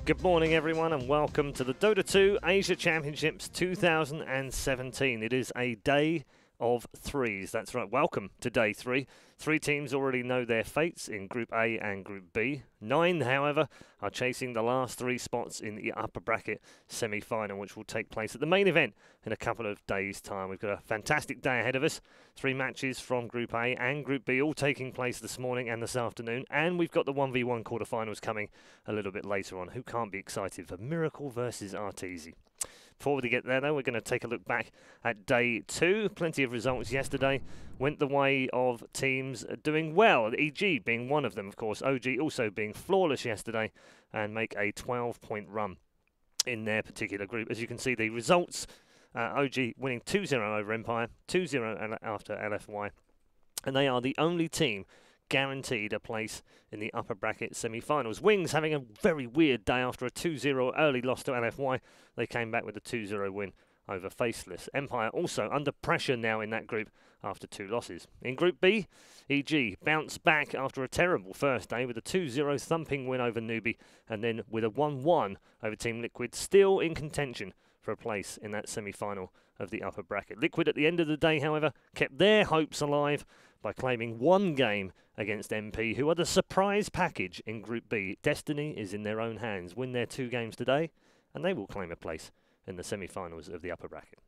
Good morning, everyone, and welcome to the Dota 2 Asia Championships 2017. It is a day of threes. That's right. Welcome to day 3. 3 teams already know their fates in Group A and Group B. 9, however, are chasing the last 3 spots in the upper bracket semi-final, which will take place at the main event in a couple of days' time. We've got a fantastic day ahead of us. 3 matches from Group A and Group B all taking place this morning and this afternoon. And we've got the 1v1 quarterfinals coming a little bit later on. Who can't be excited for Miracle versus Arteezy? Before we get there, though, we're going to take a look back at day 2. Plenty of results yesterday went the way of teams doing well. EG being one of them, of course. OG also being flawless yesterday and make a 12-point run in their particular group. As you can see, the results, OG winning 2-0 over Empire, 2-0 after LFY. And they are the only team guaranteed a place in the upper bracket semi-finals. Wings having a very weird day after a 2-0 early loss to LFY. They came back with a 2-0 win over Faceless. Empire also under pressure now in that group after 2 losses. In Group B, EG bounced back after a terrible first day with a 2-0 thumping win over Newbie, and then with a 1-1 over Team Liquid, still in contention for a place in that semi-final of the upper bracket. Liquid at the end of the day, however, kept their hopes alive by claiming 1 game against MP, who are the surprise package in Group B. Destiny is in their own hands. Win their 2 games today, and they will claim a place in the semi-finals of the upper bracket.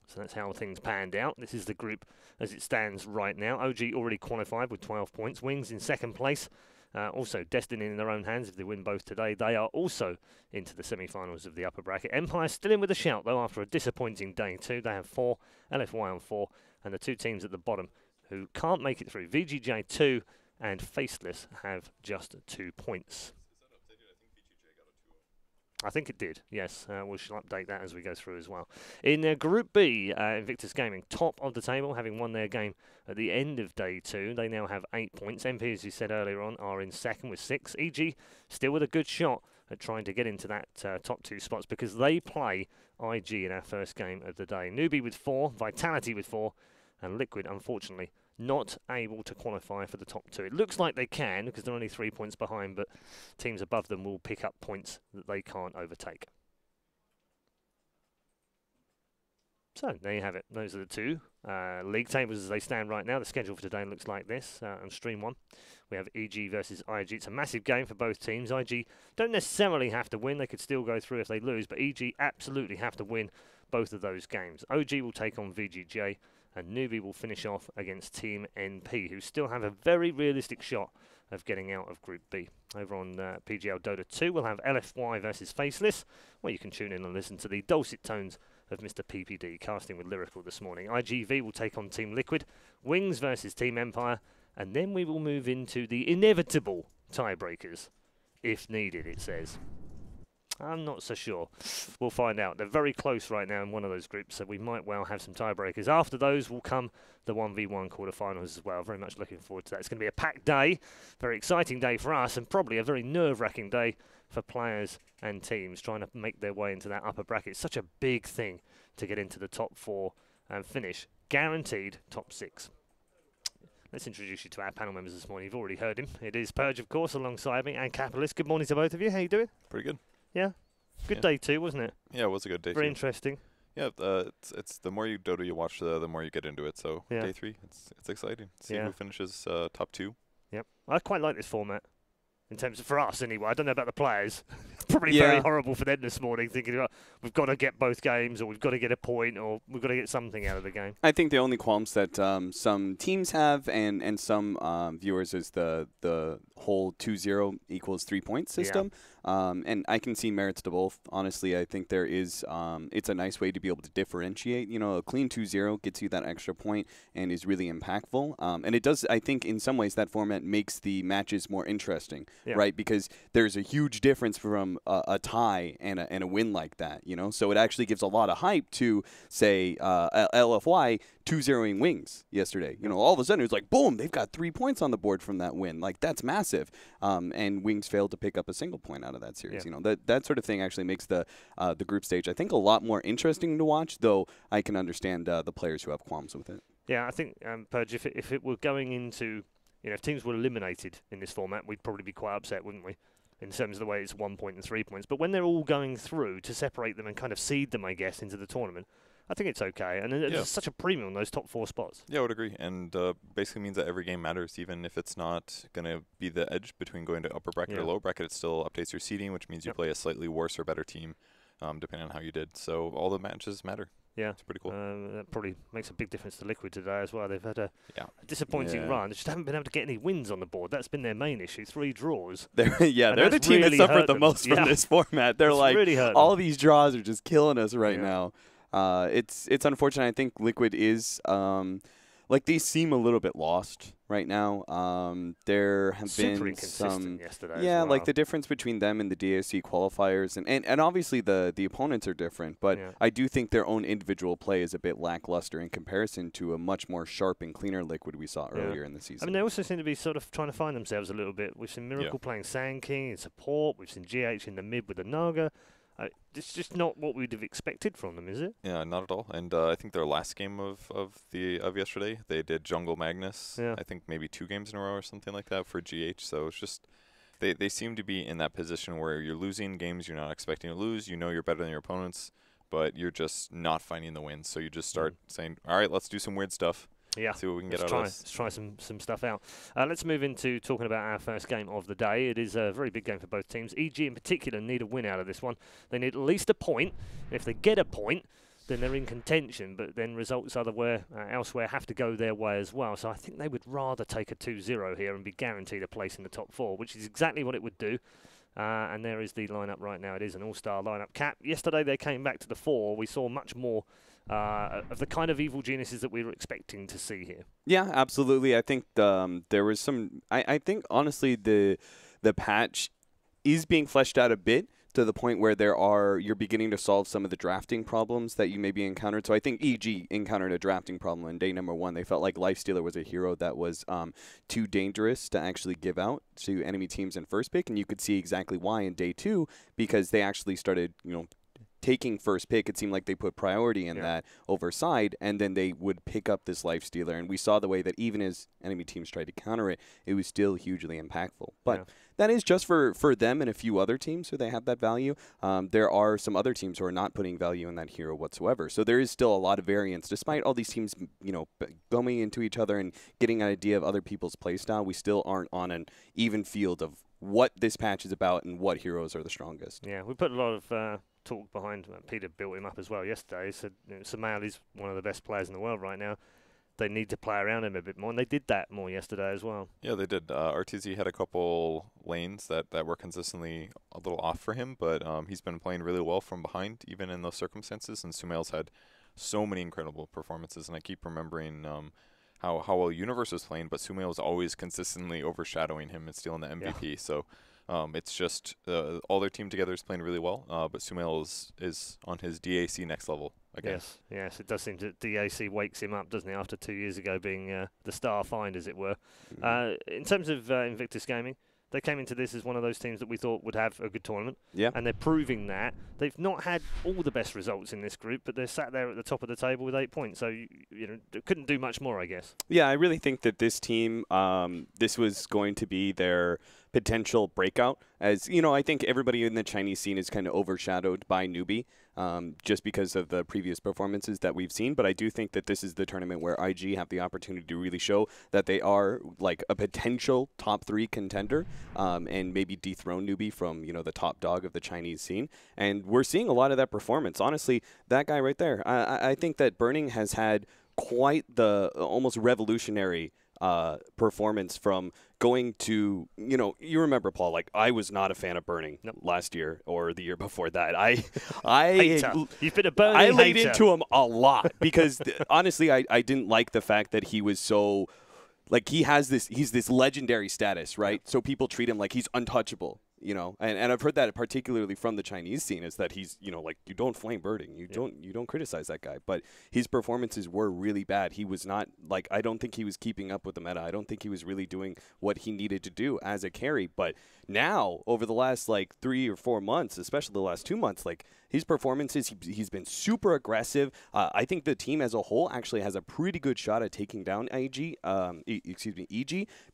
So that's how things panned out. This is the group as it stands right now. OG already qualified with 12 points. Wings in second place. Also, Destiny in their own hands. If they win both today, they are also into the semi-finals of the upper bracket. Empire still in with a shout, though, after a disappointing day 2. They have 4, LFY on 4, and the 2 teams at the bottom who can't make it through, VGJ 2 and Faceless, have just 2 points. I think it did, yes. We shall update that as we go through as well. In Group B, Invictus Gaming, top of the table, having won their game at the end of day 2. They now have 8 points. MP, as you said earlier on, are in second with 6. EG still with a good shot at trying to get into that top 2 spots because they play IG in our first game of the day. Newbie with 4, Vitality with 4, and Liquid, unfortunately, not able to qualify for the top 2. It looks like they can because they're only 3 points behind, but teams above them will pick up points that they can't overtake. So there you have it. Those are the 2 league tables as they stand right now. The schedule for today looks like this. On Stream 1, we have EG versus IG. It's a massive game for both teams. IG don't necessarily have to win. They could still go through if they lose, but EG absolutely have to win both of those games. OG will take on VGJ, and Newbie will finish off against Team NP, who still have a very realistic shot of getting out of Group B. Over on PGL Dota 2, we'll have LFY versus Faceless, where you can tune in and listen to the dulcet tones of Mr. PPD, casting with Lyrical this morning. IGV will take on Team Liquid, Wings versus Team Empire, and then we will move into the inevitable tiebreakers, if needed, it says. I'm not so sure. We'll find out. They're very close right now in one of those groups, so we might well have some tiebreakers. After those will come the 1v1 quarterfinals as well. Very much looking forward to that. It's going to be a packed day, very exciting day for us, and probably a very nerve-wracking day for players and teams trying to make their way into that upper bracket. It's such a big thing to get into the top 4 and finish guaranteed top 6. Let's introduce you to our panel members this morning. You've already heard him. It is Purge, of course, alongside me, and Capitalist. Good morning to both of you. How you doing? Pretty good. Yeah? Good day 2, wasn't it? Yeah, it was a good day. Very interesting. Yeah, it's the more Dota you watch, the more you get into it. So yeah. Day 3, it's exciting. See who finishes top 2. Yep, I quite like this format. In terms of, for us anyway, I don't know about the players. It's probably very horrible for them this morning, thinking about we've got to get both games, or we've got to get a point, or we've got to get something out of the game. I think the only qualms that some teams have and some viewers is the whole 2-0 equals 3 point system. And I can see merits to both. Honestly, I think there is it's a nice way to be able to differentiate. You know, a clean 2-0 gets you that extra point and is really impactful. And it does, I think, in some ways that format makes the matches more interesting, right? Because there's a huge difference from a tie and a win like that, you know? So it actually gives a lot of hype to, say, LFY 2-0ing Wings yesterday. You know, all of a sudden it was like, boom, they've got 3 points on the board from that win. Like, that's massive. And Wings failed to pick up a single point out of that series. You know, that sort of thing actually makes the group stage, I think, a lot more interesting to watch, though I can understand the players who have qualms with it. Yeah, I think, Purge, if it were going into, you know, if teams were eliminated in this format, we'd probably be quite upset, wouldn't we? in terms of the way it's 1 point and 3 points. But when they're all going through to separate them and kind of seed them, I guess, into the tournament, I think it's okay. And there's such a premium on those top 4 spots. Yeah, I would agree. And basically means that every game matters, even if it's not going to be the edge between going to upper bracket or lower bracket. It still updates your seeding, which means you play a slightly worse or better team, depending on how you did. So all the matches matter. Yeah, it's pretty cool. That probably makes a big difference to Liquid today as well. They've had a disappointing run. They just haven't been able to get any wins on the board. That's been their main issue. 3 draws. They're the team that suffered the most from this format. They're like, really all these draws are just killing us right now. It's unfortunate. I think Liquid is they seem a little bit lost right now. There have been some yesterday like the difference between them and the DAC qualifiers, and obviously the opponents are different, but I do think their own individual play is a bit lackluster in comparison to a much more sharp and cleaner Liquid we saw earlier in the season. I mean, they also seem to be sort of trying to find themselves a little bit. We've seen Miracle playing Sand King in support. We've seen GH in the mid with the Naga. It's just not what we'd have expected from them, is it? Yeah, not at all. And I think their last game of yesterday, they did Jungle Magnus. Yeah. I think maybe 2 games in a row or something like that for GH. So it's just they seem to be in that position where you're losing games you're not expecting to lose. You know you're better than your opponents, but you're just not finding the wins. So you just start saying, all right, let's do some weird stuff. Yeah, see what we can get out of this. Let's try some stuff out. Let's move into talking about our first game of the day. It is a very big game for both teams. EG in particular need a win out of this one. They need at least a point. If they get a point, then they're in contention, but then results elsewhere have to go their way as well. So I think they would rather take a 2-0 here and be guaranteed a place in the top 4, which is exactly what it would do. And there is the lineup right now. It is an all-star lineup. Cap, yesterday they came back to the 4. We saw much more of the kind of evil geniuses that we were expecting to see here. Yeah, absolutely. I think there was some. I think honestly the patch is being fleshed out a bit to the point where you're beginning to solve some of the drafting problems that you maybe encountered. So I think EG encountered a drafting problem on day number 1. They felt like Lifestealer was a hero that was too dangerous to actually give out to enemy teams in first pick, and you could see exactly why in day 2, because they actually started, taking first pick. It seemed like they put priority in that over side, and then they would pick up this Lifestealer. And we saw the way that even as enemy teams tried to counter it, it was still hugely impactful. But that is just for them and a few other teams who they have that value. There are some other teams who are not putting value in that hero whatsoever. So there is still a lot of variance. Despite all these teams, going into each other and getting an idea of other people's playstyle, we still aren't on an even field of what this patch is about and what heroes are the strongest. Yeah, we put a lot of talk behind. Peter built him up as well yesterday. He said Samal is one of the best players in the world right now. They need to play around him a bit more, and they did that more yesterday as well. Yeah, they did. RTZ had a couple lanes that were consistently a little off for him, but he's been playing really well from behind, even in those circumstances, and Sumail's had so many incredible performances, and I keep remembering how well Universe was playing, but Sumail was always consistently overshadowing him and stealing the MVP. Yeah. So it's just all their team together is playing really well, but Sumail is on his DAC next level again. Yes, it does seem that DAC wakes him up, doesn't it, after 2 years ago being the star find, as it were. In terms of Invictus Gaming, they came into this as one of those teams that we thought would have a good tournament. Yeah. And they're proving that. They've not had all the best results in this group, but they're sat there at the top of the table with 8 points. So, they couldn't do much more, I guess. Yeah, I really think that this team, this was going to be their potential breakout. As, I think everybody in the Chinese scene is kind of overshadowed by Newbie, just because of the previous performances that we've seen. But I do think that this is the tournament where IG have the opportunity to really show that they are like a potential top 3 contender, and maybe dethrone Newbie from, the top dog of the Chinese scene. And we're seeing a lot of that performance. Honestly, that guy right there, I think that Burning has had quite the almost revolutionary performance from going to, you remember, Paul, like I was not a fan of Burning last year or the year before that. You've been a Burning I laid into him a lot because honestly, I didn't like the fact that he was so, like he's this legendary status, right? So people treat him like he's untouchable. And I've heard that particularly from the Chinese scene is that he's, like you don't flame Birding, you don't criticize that guy, but his performances were really bad. He was not I don't think he was keeping up with the meta. I don't think he was really doing what he needed to do as a carry. But now over the last 3 or 4 months, especially the last 2 months, his performances, he's been super aggressive. I think the team as a whole actually has a pretty good shot at taking down EG,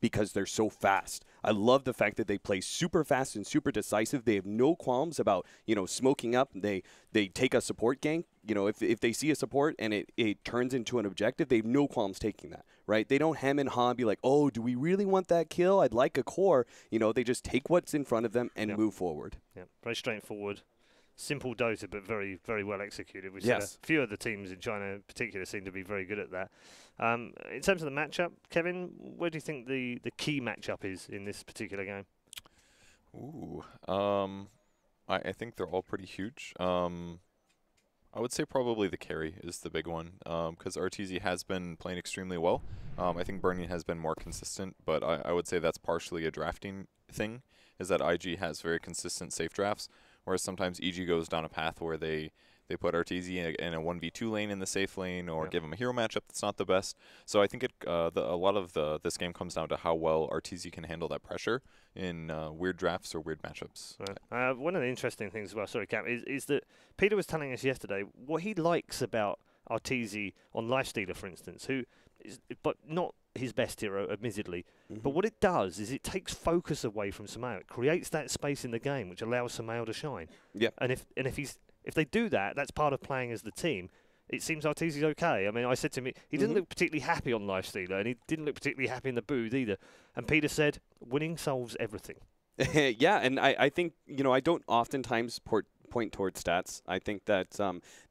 because they're so fast. I love the fact that they play super fast and super decisive. They have no qualms about, smoking up. They take a support gank. If they see a support and it turns into an objective, they have no qualms taking that, right? They don't hem and haw and be like, oh, do we really want that kill? I'd like a core. They just take what's in front of them and move forward. Yeah, very straightforward. Simple Dota, but very, very well executed. We've Yes. seen a few of the teams in China in particular seem to be very good at that. In terms of the matchup, Kevin, where do you think the key matchup is in this particular game? Ooh, I think they're all pretty huge. I would say probably the carry is the big one, because RTZ has been playing extremely well. I think Burning has been more consistent, but I would say that's partially a drafting thing, is that IG has very consistent safe drafts, whereas sometimes EG goes down a path where they put RTZ in a 1v2 lane in the safe lane, or give him a hero matchup that's not the best. So I think a lot of this game comes down to how well RTZ can handle that pressure in weird drafts or weird matchups. Right. One of the interesting things as well, sorry, Cap, is that Peter was telling us yesterday what he likes about RTZ on Lifestealer, for instance, who is, but not his best hero, admittedly. But what it does is it takes focus away from Sumail. It creates that space in the game which allows Sumail to shine. Yeah. And if they do that, that's part of playing as the team. It seems Arteezy's okay. I mean, I said to him, he didn't look particularly happy on Lifestealer, and he didn't look particularly happy in the booth either. And Peter said, winning solves everything. Yeah, and I think, I don't oftentimes point towards stats. I think that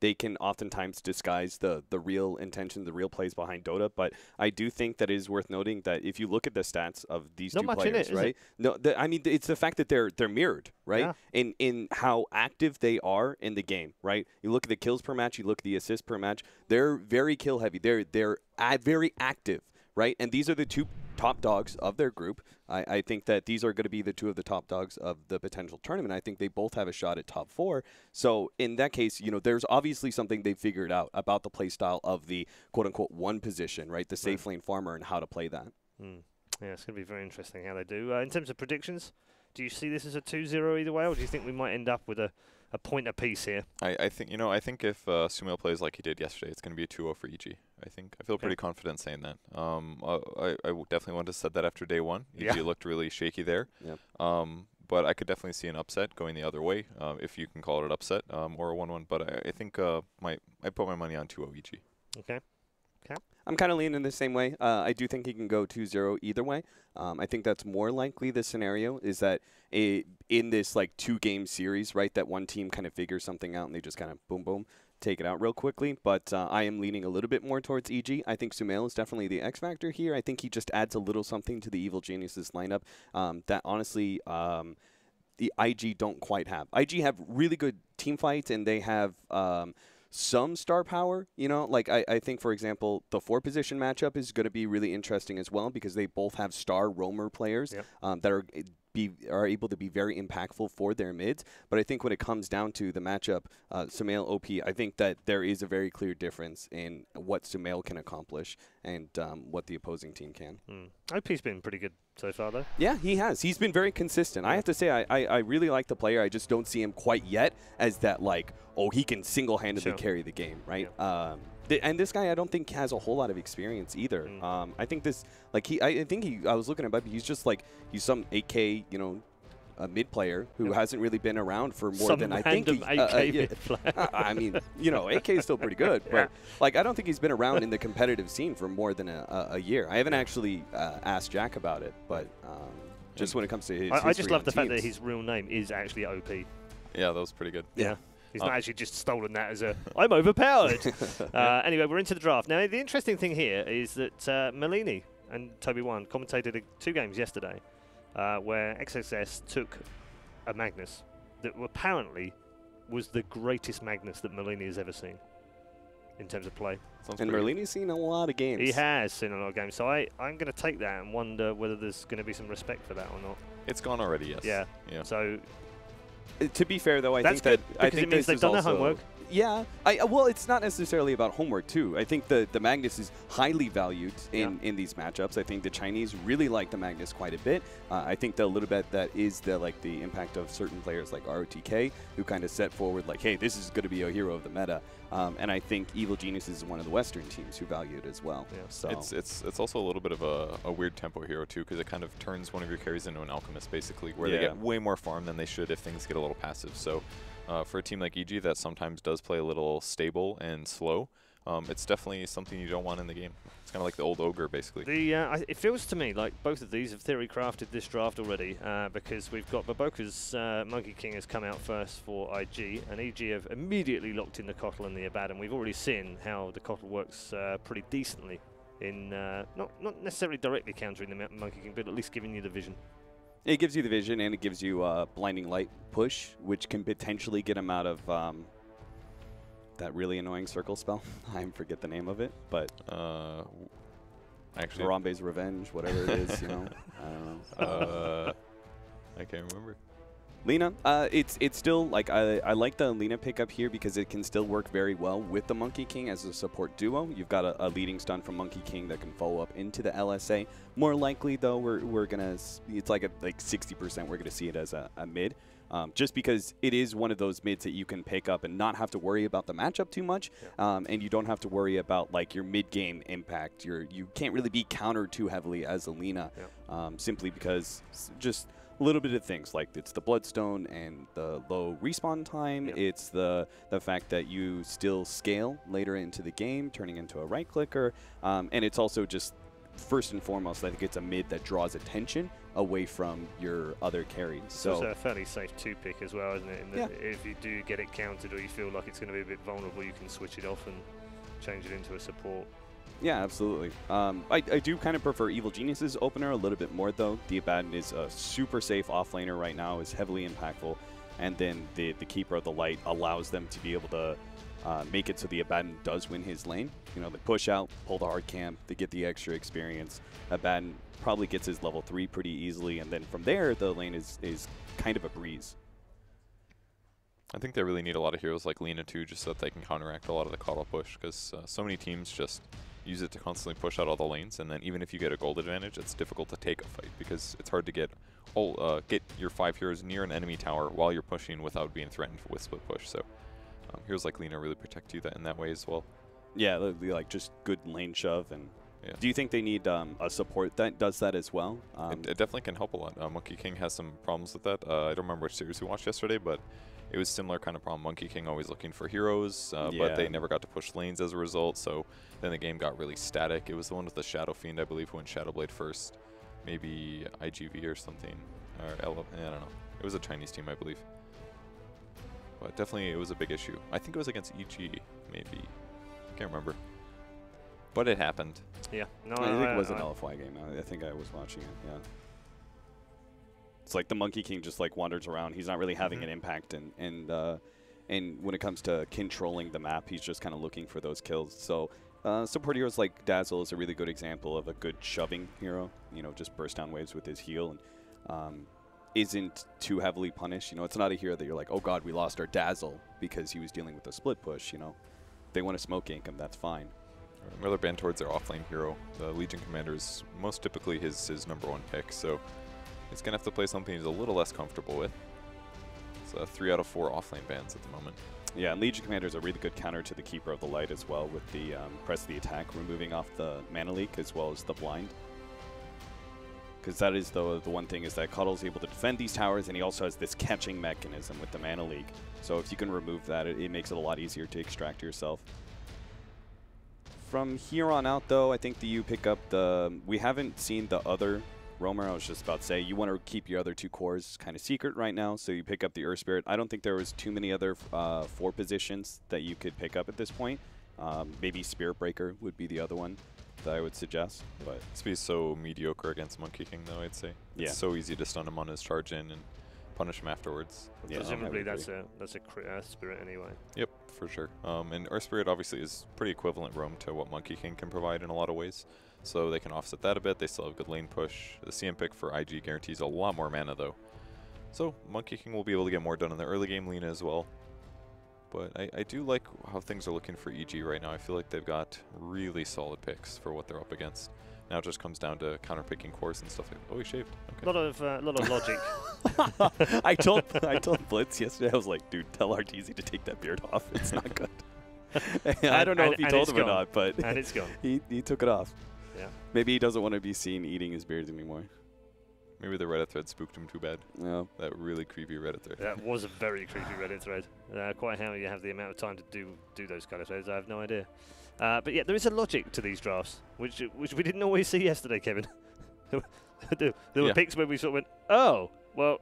they can oftentimes disguise the real intention, the real plays behind Dota. But I do think that it is worth noting that if you look at the stats of these two players, right? No, I mean, it's the fact that they're mirrored, right? Yeah. In how active they are in the game, right? You look at the kills per match, you look at the assists per match. They're very kill heavy. They're very active, right? And these are the two top dogs of their group. I think that these are going to be the two of the top dogs of the potential tournament. I think they both have a shot at top 4. So in that case, there's obviously something they figured out about the play style of the quote-unquote one position, right? The safe lane farmer and how to play that. Yeah, it's going to be very interesting how they do. In terms of predictions, do you see this as a 2-0 either way, or do you think we might end up with a point apiece here? I think if Sumail plays like he did yesterday, it's going to be a 2-0 for EG. I feel pretty confident saying that. I definitely want to said that after day one. EG looked really shaky there. Yep. But I could definitely see an upset going the other way, if you can call it an upset, or a 1-1. But I think I put my money on 2-0 EG. Okay. Cap? I'm kind of leaning the same way. I do think he can go 2-0 either way. I think that's more likely the scenario is that in this like 2-game series, right, that one team kind of figures something out and they just kind of boom, boom, take it out real quickly. But I am leaning a little bit more towards EG. I think Sumail is definitely the X factor here. I think he just adds a little something to the Evil Geniuses lineup that honestly the IG don't quite have. IG have really good team fights and they have some star power, like I think, for example, the 4-position matchup is going to be really interesting as well because they both have star roamer players that are able to be very impactful for their mids. But I think when it comes down to the matchup, Sumail OP, I think that there is a very clear difference in what Sumail can accomplish and what the opposing team can. OP's been pretty good so far, though. Yeah, he has. He's been very consistent. I have to say, I really like the player. I just don't see him quite yet as that, like, oh, he can single-handedly carry the game, right? Yeah. And this guy, I don't think has a whole lot of experience either. I think this, like, I was looking at him, he's just like, he's some 8K, a mid player who hasn't really been around for more than I think. Some random 8K mid player. I mean, 8K is still pretty good, but like I don't think he's been around in the competitive scene for more than a year. I haven't actually asked Jack about it, but just when it comes to his I just love the fact that his real name is actually OP. Yeah, that was pretty good. Yeah. He's not actually just stolen that as I'm overpowered. Anyway, we're into the draft. Now, the interesting thing here is that Melini and Toby One commentated 2 games yesterday where XXS took a Magnus that apparently was the greatest Magnus that Melini has ever seen in terms of play. And Merlini's seen a lot of games. He has seen a lot of games. So I'm going to take that and wonder whether there's going to be some respect for that or not. It's gone already, yes. Yeah. Yeah. So... To be fair, though, I think that it means they've done their homework. Yeah, well, it's not necessarily about homework too. I think the Magnus is highly valued in these matchups. I think the Chinese really like the Magnus quite a bit. I think that a little bit that is the impact of certain players like ROTK who kind of set forward like, hey, this is going to be a hero of the meta. And I think Evil Genius is one of the Western teams who value it as well. Yeah. So it's also a little bit of a weird tempo hero too, because it kind of turns one of your carries into an alchemist basically, where they get way more farm than they should if things get a little passive. So for a team like EG that sometimes does play a little stable and slow, it's definitely something you don't want in the game. It's kind of like the old ogre, basically. It feels to me like both of these have theory crafted this draft already, because we've got Baboka's Monkey King has come out first for IG, and EG have immediately locked in the Kotl and the Abad, and we've already seen how the Kotl works pretty decently in not necessarily directly countering the Monkey King, but at least giving you the vision. It gives you the vision, and it gives you Blinding Light push, which can potentially get him out of that really annoying circle spell. I forget the name of it, but actually, Harambe's Revenge, whatever it is, you know. I don't know. I can't remember. Lina, it's still like I like the Lina pickup here because it can still work very well with the Monkey King as a support duo. You've got a leading stun from Monkey King that can follow up into the LSA. More likely though, we're gonna it's like 60% we're gonna see it as a mid. Just because it is one of those mids that you can pick up and not have to worry about the matchup too much, and you don't have to worry about like your mid-game impact. You can't really be countered too heavily as a Lina, simply because just a little bit of things like it's the Bloodstone and the low respawn time. It's the fact that you still scale later into the game, turning into a right clicker, and it's also just first and foremost, I think it's a mid that draws attention away from your other carries. It's also a fairly safe 2-pick as well, isn't it? If you do get it countered or you feel like it's going to be a bit vulnerable, you can switch it off and change it into a support. Yeah, absolutely. I do kind of prefer Evil Genius's opener a little bit more, though. The Abaddon is a super safe offlaner right now, is heavily impactful, and then the Keeper of the Light allows them to be able to make it so the Abaddon does win his lane. You know, they push out, pull the hard camp, they get the extra experience. Abaddon probably gets his level 3 pretty easily, and then from there, the lane is kind of a breeze. I think they really need a lot of heroes like Lina too, just so that they can counteract a lot of the Kotl push, because so many teams just use it to constantly push out all the lanes, and then even if you get a gold advantage, it's difficult to take a fight, because it's hard to get your 5 heroes near an enemy tower while you're pushing without being threatened with split push. So heroes like Lina really protect you in that way as well. Yeah, like just good lane shove. And do you think they need a support that does that as well? It definitely can help a lot. Monkey King has some problems with that. I don't remember which series we watched yesterday, but it was similar kind of problem. Monkey King always looking for heroes, but they never got to push lanes as a result, so then the game got really static. It was the one with the Shadow Fiend, I believe, who went Shadowblade first. Maybe IGV or something. Or I don't know. It was a Chinese team, I believe. But definitely it was a big issue. I think it was against EG, maybe. Can't remember. But it happened. Yeah. No, I think it was an LFY game. I think I was watching it, yeah. It's like the Monkey King just like wanders around. He's not really having an impact, and when it comes to controlling the map, he's just kind of looking for those kills. So support heroes like Dazzle is a really good example of a good shoving hero. You know, just burst down waves with his heal and isn't too heavily punished. You know, it's not a hero that you're like, oh god, we lost our Dazzle because he was dealing with a split push. You know, if they want to smoke gank him, that's fine. Another band towards their offlane hero. The Legion Commander is most typically his #1 pick, so he's going to have to play something he's a little less comfortable with. It's 3 out of 4 offlane bans at the moment. Yeah, and Legion Commander is a really good counter to the Keeper of the Light as well, with the press of the attack, removing off the mana leak as well as the blind. Because that is the one thing is that Kotl's able to defend these towers, and he also has this catching mechanism with the mana leak. So if you can remove that, it makes it a lot easier to extract yourself. From here on out, though, I think you pick up we haven't seen the other roamer. I was just about to say, you want to keep your other 2 cores kind of secret right now, so you pick up the Earth Spirit. I don't think there was too many other 4 positions that you could pick up at this point. Maybe Spirit Breaker would be the other one that I would suggest. But this be so mediocre against Monkey King, though, I'd say. Yeah. It's so easy to stun him on his charge in and punish him afterwards. Yeah, presumably that's a Earth Spirit anyway. Yep, for sure. And Earth Spirit obviously is pretty equivalent roam to what Monkey King can provide in a lot of ways. So they can offset that a bit. They still have good lane push. The CM pick for IG guarantees a lot more mana, though. So Monkey King will be able to get more done in the early game, Lina as well. But I do like how things are looking for EG right now. I feel like they've got really solid picks for what they're up against. Now it just comes down to counter-picking cores and stuff. Oh, he shaved. Okay. A lot of logic. I told Blitz yesterday, I was like, dude, tell Arteezy to take that beard off. It's not good. I don't know if he told him or not, but and it's gone. he took it off. Yeah. Maybe he doesn't want to be seen eating his beard anymore. Maybe the Reddit thread spooked him too bad. Yeah. That really creepy Reddit thread. That was a very creepy Reddit thread. Quite how you have the amount of time to do those kind of threads, I have no idea. But yeah, there is a logic to these drafts, which we didn't always see yesterday, Kevin. there were picks where we sort of went, oh, well,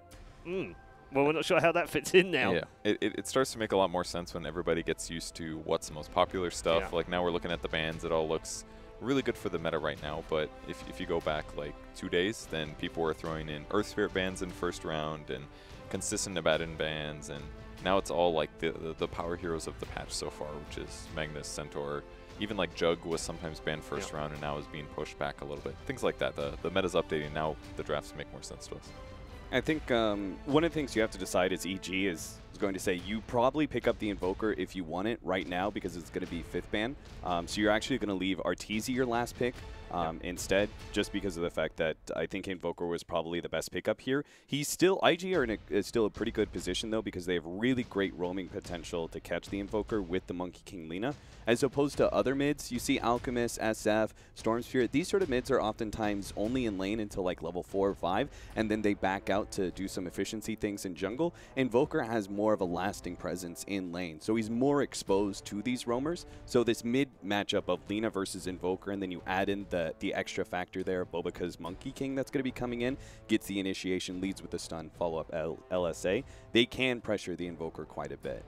well, we're not sure how that fits in now. Yeah, it starts to make a lot more sense when everybody gets used to what's the most popular stuff. Yeah. Like now we're looking at the bans, it all looks really good for the meta right now, but if you go back like 2 days, then people were throwing in Earth Spirit bans in first round and consistent Abaddon bans, and now it's all like the power heroes of the patch so far, which is Magnus, Centaur. Even like Jug was sometimes banned first round and now is being pushed back a little bit. Things like that. The meta's updating now. The drafts make more sense to us. I think one of the things you have to decide is EG is going to say you probably pick up the Invoker if you want it right now because it's going to be 5th ban. So you're actually going to leave Arteezy your last pick instead, just because of the fact that I think Invoker was probably the best pickup here. He's still, IG are is still a pretty good position though because they have really great roaming potential to catch the Invoker with the Monkey King Lina. As opposed to other mids, you see Alchemist, SF, Storm Spirit. These sort of mids are oftentimes only in lane until like level 4 or 5, and then they back out to do some efficiency things in jungle. Invoker has more of a lasting presence in lane, so he's more exposed to these roamers. So this mid matchup of Lina versus Invoker, and then you add in the extra factor there, Bobaka's Monkey King that's going to be coming in, gets the initiation, leads with the stun, follow-up LSA. They can pressure the Invoker quite a bit.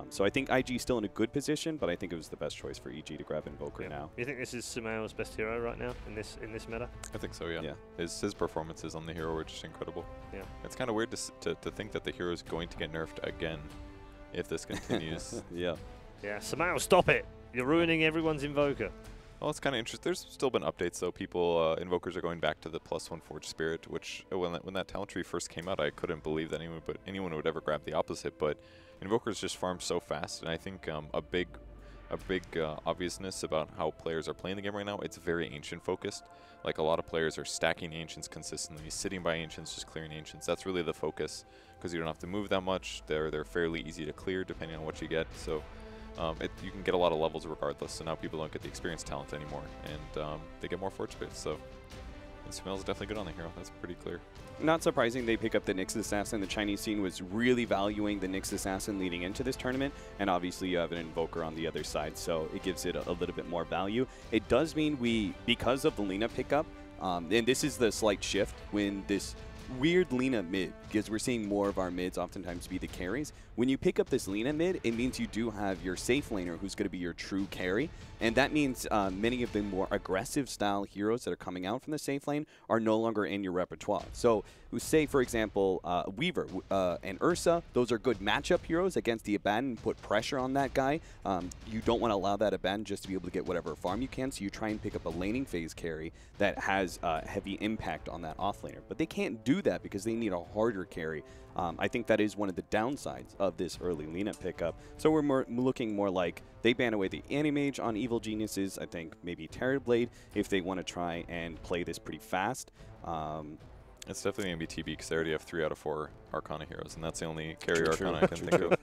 So I think IG is still in a good position, but I think it was the best choice for EG to grab Invoker now. You think this is Sumail's best hero right now in this meta? I think so, yeah. His performances on the hero were just incredible. Yeah. It's kind of weird to think that the hero is going to get nerfed again if this continues. Yeah, Sumail, stop it! You're ruining everyone's Invoker. Well, it's kind of interesting. There's still been updates, though. People, Invokers are going back to the +1 Forge Spirit, which when that talent tree first came out, I couldn't believe that anyone would ever grab the opposite. But Invokers just farm so fast, and I think a big obviousness about how players are playing the game right now, it's very Ancient focused. Like a lot of players are stacking Ancients consistently, sitting by Ancients, just clearing Ancients. That's really the focus because you don't have to move that much. They're fairly easy to clear depending on what you get. So. You can get a lot of levels regardless, so now people don't get the experience talent anymore, and they get more Forge Spirits, so Sumail's definitely good on the hero. That's pretty clear. Not surprising they pick up the Nyx Assassin. The Chinese scene was really valuing the Nyx Assassin leading into this tournament, and obviously you have an Invoker on the other side, so it gives it a little bit more value. It does mean because of the Lina pickup, and this is the slight shift when this weird Lina mid, because we're seeing more of our mids oftentimes be the carries. When you pick up this Lina mid, it means you do have your safe laner who's going to be your true carry, and that means many of the more aggressive style heroes that are coming out from the safe lane are no longer in your repertoire. So say, for example, Weaver and Ursa, those are good matchup heroes against the Abaddon, put pressure on that guy. You don't want to allow that Abaddon just to be able to get whatever farm you can, so you try and pick up a laning phase carry that has heavy impact on that offlaner. But they can't do that because they need a harder carry. I think that is one of the downsides of this early Lina pickup. So we're looking more like they ban away the Anti-Mage on Evil Geniuses. I think maybe Terrorblade if they want to try and play this pretty fast. It's definitely going to be TB because they already have 3 out of 4 Arcana heroes, and that's the only carry Arcana I can think of.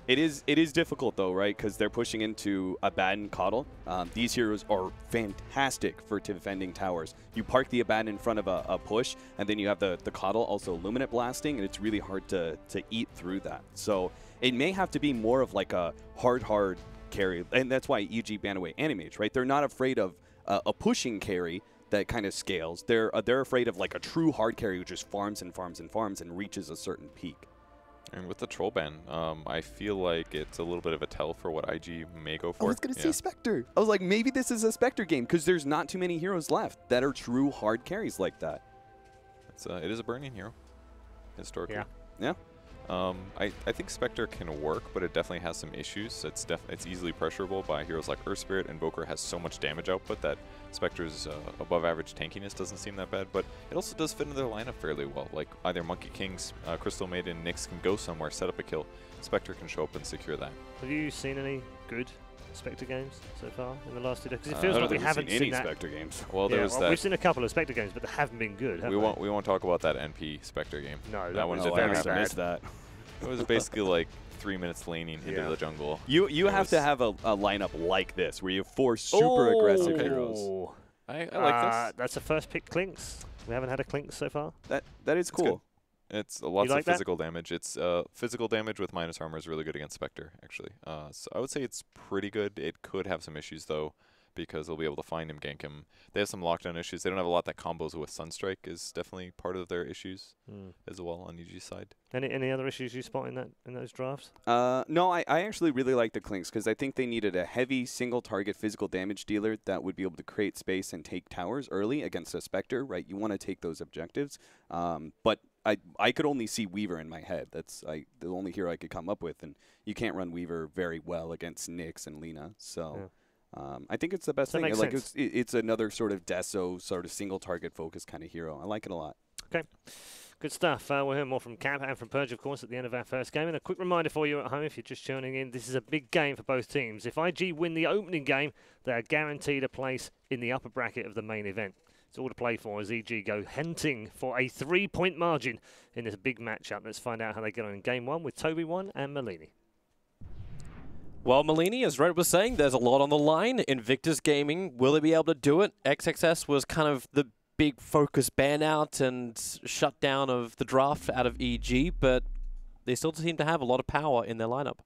It is difficult, though, right? Because they're pushing into Abaddon Coddle. These heroes are fantastic for defending towers. You park the Abaddon in front of a push, and then you have the Coddle also Luminate blasting, and it's really hard to eat through that. So it may have to be more of like a hard carry, and that's why EG ban away Anti-Mage, right? They're not afraid of a pushing carry that kind of scales. They're afraid of like a true hard carry who just farms and farms and farms and reaches a certain peak. And with the troll ban, I feel like it's a little bit of a tell for what IG may go for. I was going to say Spectre. I was like, maybe this is a Spectre game because there's not too many heroes left that are true hard carries like that. It is a burning hero, historically. Yeah. I think Spectre can work, but it definitely has some issues. It's easily pressurable by heroes like Earth Spirit, Invoker has so much damage output that Spectre's above average tankiness doesn't seem that bad, but it also does fit into their lineup fairly well. Like either Monkey Kings, Crystal Maiden, Nyx can go somewhere, set up a kill, Spectre can show up and secure that. Have you seen any good Spectre games so far in the last 2 days? Because it feels like we haven't seen seen any that. Spectre games. Well, there was that. We've seen a couple of Spectre games, but they haven't been good, have We won't talk about that NP Spectre game. No, that was one's very very bad. missed that. It was basically like 3 minutes laning into the jungle. You have to have a lineup like this, where you have 4 super aggressive heroes. Oh. I like this. That's the first pick, Clinks. We haven't had a Clinks so far. That is cool. It's lots like of that? physical damage. It's physical damage with minus armor is really good against Spectre, actually. So I would say it's pretty good. It could have some issues, though, because they'll be able to find him, gank him. They have some lockdown issues. They don't have a lot that combos with Sunstrike is definitely part of their issues as well on EG's side. Any other issues you spot in those drafts? No, I actually really like the Clinks because I think they needed a heavy single-target physical damage dealer that would be able to create space and take towers early against a Spectre, right? You want to take those objectives. But I could only see Weaver in my head. That's the only hero I could come up with, and you can't run Weaver very well against Nyx and Lina. So. Yeah. I think it's the best thing. Like it's another sort of Deso sort of single target focus kind of hero. I like it a lot. Okay. Good stuff. We'll hear more from Cap and from Purge, of course, at the end of our first game. And a quick reminder for you at home, if you're just tuning in, this is a big game for both teams. If IG win the opening game, they are guaranteed a place in the upper bracket of the main event. It's all to play for as EG go hunting for a 3-point margin in this big matchup. Let's find out how they get on in game 1 with Toby 1 and Malini. Well, Malini, as Red was saying, there's a lot on the line. Invictus Gaming, will they be able to do it? XXS was kind of the big focus ban out and shutdown of the draft out of EG, but they still seem to have a lot of power in their lineup.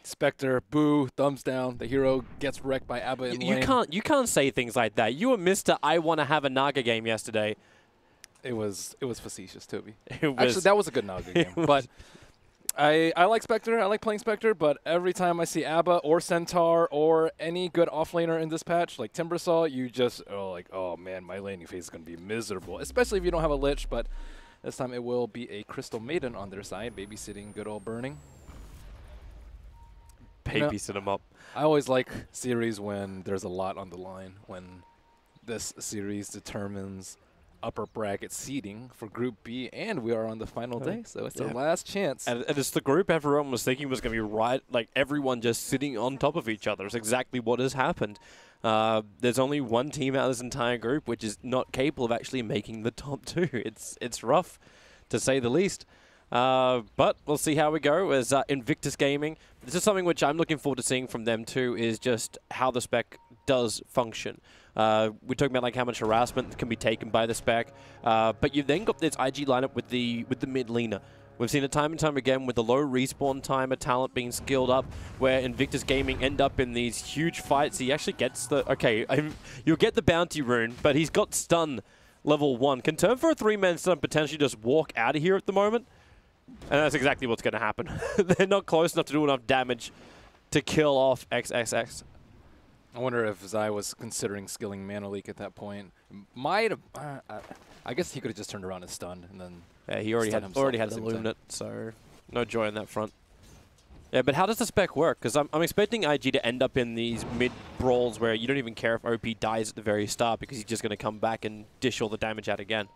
Spectre, boo, thumbs down. The hero gets wrecked by Abba in lane. You can't say things like that. You were Mr. I want to have a Naga game yesterday. It was facetious, Toby. It was, actually, that was a good Naga game. But I like Spectre. I like playing Spectre, but every time I see Abba or Centaur or any good offlaner in this patch, like Timbersaw, you just oh man, my laning phase is going to be miserable, especially if you don't have a Lich, but this time it will be a Crystal Maiden on their side, babysitting good old Burning. Babysit him up. I always like series when there's a lot on the line, when this series determines upper bracket seeding for Group B, and we are on the final day, so it's our last chance. And it's the group everyone was thinking was going to be right, like everyone just sitting on top of each other. It's exactly what has happened. There's only one team out of this entire group which is not capable of actually making the top 2. It's rough, to say the least. But we'll see how we go as Invictus Gaming. This is something which I'm looking forward to seeing from them too, is just how the spec does function. We're talking about like how much harassment can be taken by the spec, but you've then got this IG lineup with the mid laner. We've seen it time and time again with the low respawn time of talent being skilled up, where Invictus Gaming end up in these huge fights. He actually gets the you'll get the bounty rune, but he's got stun level 1. Can turn for a 3-man stun, potentially just walk out of here at the moment. And that's exactly what's going to happen. They're not close enough to do enough damage to kill off XXX. I wonder if Zai was considering skilling Mana Leak at that point. Might have. I guess he could have just turned around and stunned, and then. Yeah, he already had the Luminate, so no joy on that front. Yeah, but how does the spec work? Because I'm expecting IG to end up in these mid brawls where you don't even care if OP dies at the very start because he's just going to come back and dish all the damage out again.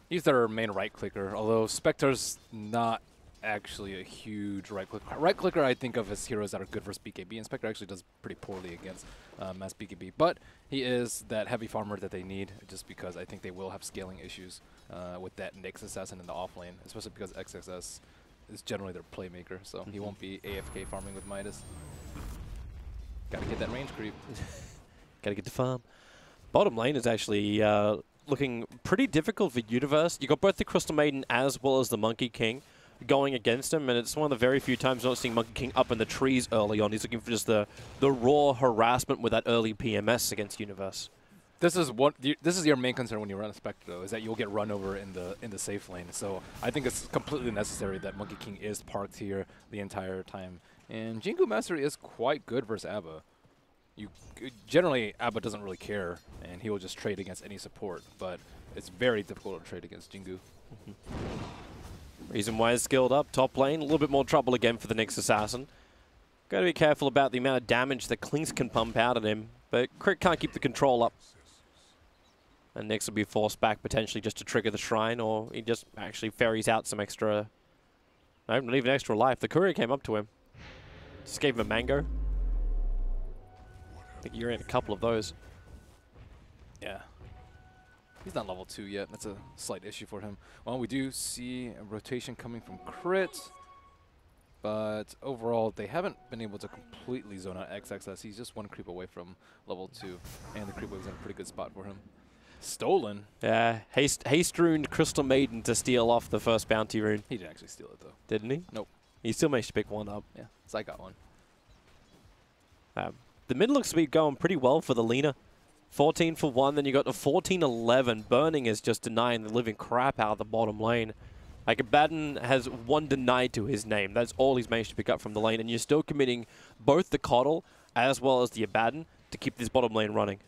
He's their main right clicker, although Spectre's not actually a huge right clicker. Right clicker I think of as heroes that are good versus BKB, and Spectre actually does pretty poorly against mass BKB. But he is that heavy farmer that they need, just because I think they will have scaling issues with that Nyx assassin in the off lane, especially because XXS is generally their playmaker, so he won't be AFK farming with Midas. Gotta get that range creep. Gotta get the farm. Bottom lane is actually looking pretty difficult for Universe. You got both the Crystal Maiden as well as the Monkey King going against him, and it's one of the very few times not seeing Monkey King up in the trees early on. He's looking for just the raw harassment with that early PMS against Universe. This is your main concern when you run a Spectre, though, is that you'll get run over in the safe lane. So I think it's completely necessary that Monkey King is parked here the entire time. And Jingu Mastery is quite good versus Abba. Generally, Abba doesn't really care, and he will just trade against any support, but it's very difficult to trade against Jingu. Reason why is skilled up. Top lane, a little bit more trouble again for the Nyx Assassin. Got to be careful about the amount of damage that Clinks can pump out at him, but Crit can't keep the control up. And Nyx will be forced back potentially just to trigger the Shrine, or he just actually ferries out some extra... No, not even extra life. The courier came up to him. Just gave him a mango. I think you're in a couple of those. Yeah. He's not level 2 yet. That's a slight issue for him. Well, we do see a rotation coming from Crit. But overall, they haven't been able to completely zone out XXS. He's just one creep away from level 2. And the creep wave's in a pretty good spot for him. Stolen. Yeah, haste runed Crystal Maiden to steal off the first bounty rune. He didn't actually steal it, though. Didn't he? Nope. He still managed to pick one up. Yeah, so I got one. The mid looks to be going pretty well for the Lina. 14 for 1, then you got the 14-11. Burning is just denying the living crap out of the bottom lane. Like, Abaddon has 1 denied to his name. That's all he's managed to pick up from the lane, and you're still committing both the Coddle as well as the Abaddon to keep this bottom lane running.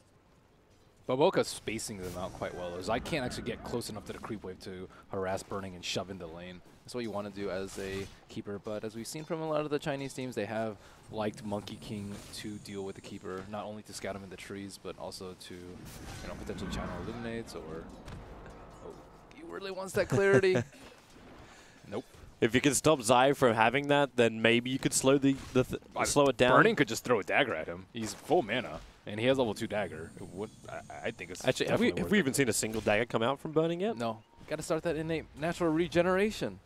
Baboka's spacing them out quite well. As I can't actually get close enough to the creep wave to harass Burning and shove in the lane. That's what you want to do as a keeper, but as we've seen from a lot of the Chinese teams, they have liked Monkey King to deal with the keeper, not only to scout him in the trees, but also to, potentially channel illuminates or... Oh, he really wants that clarity. Nope. If you can stop Zai from having that, then maybe you could slow slow it down. Burning could just throw a dagger at him. He's full mana, and he has level 2 dagger. I think it's actually. Have we even seen a single dagger come out from Burning yet? No. Got to start that innate natural regeneration.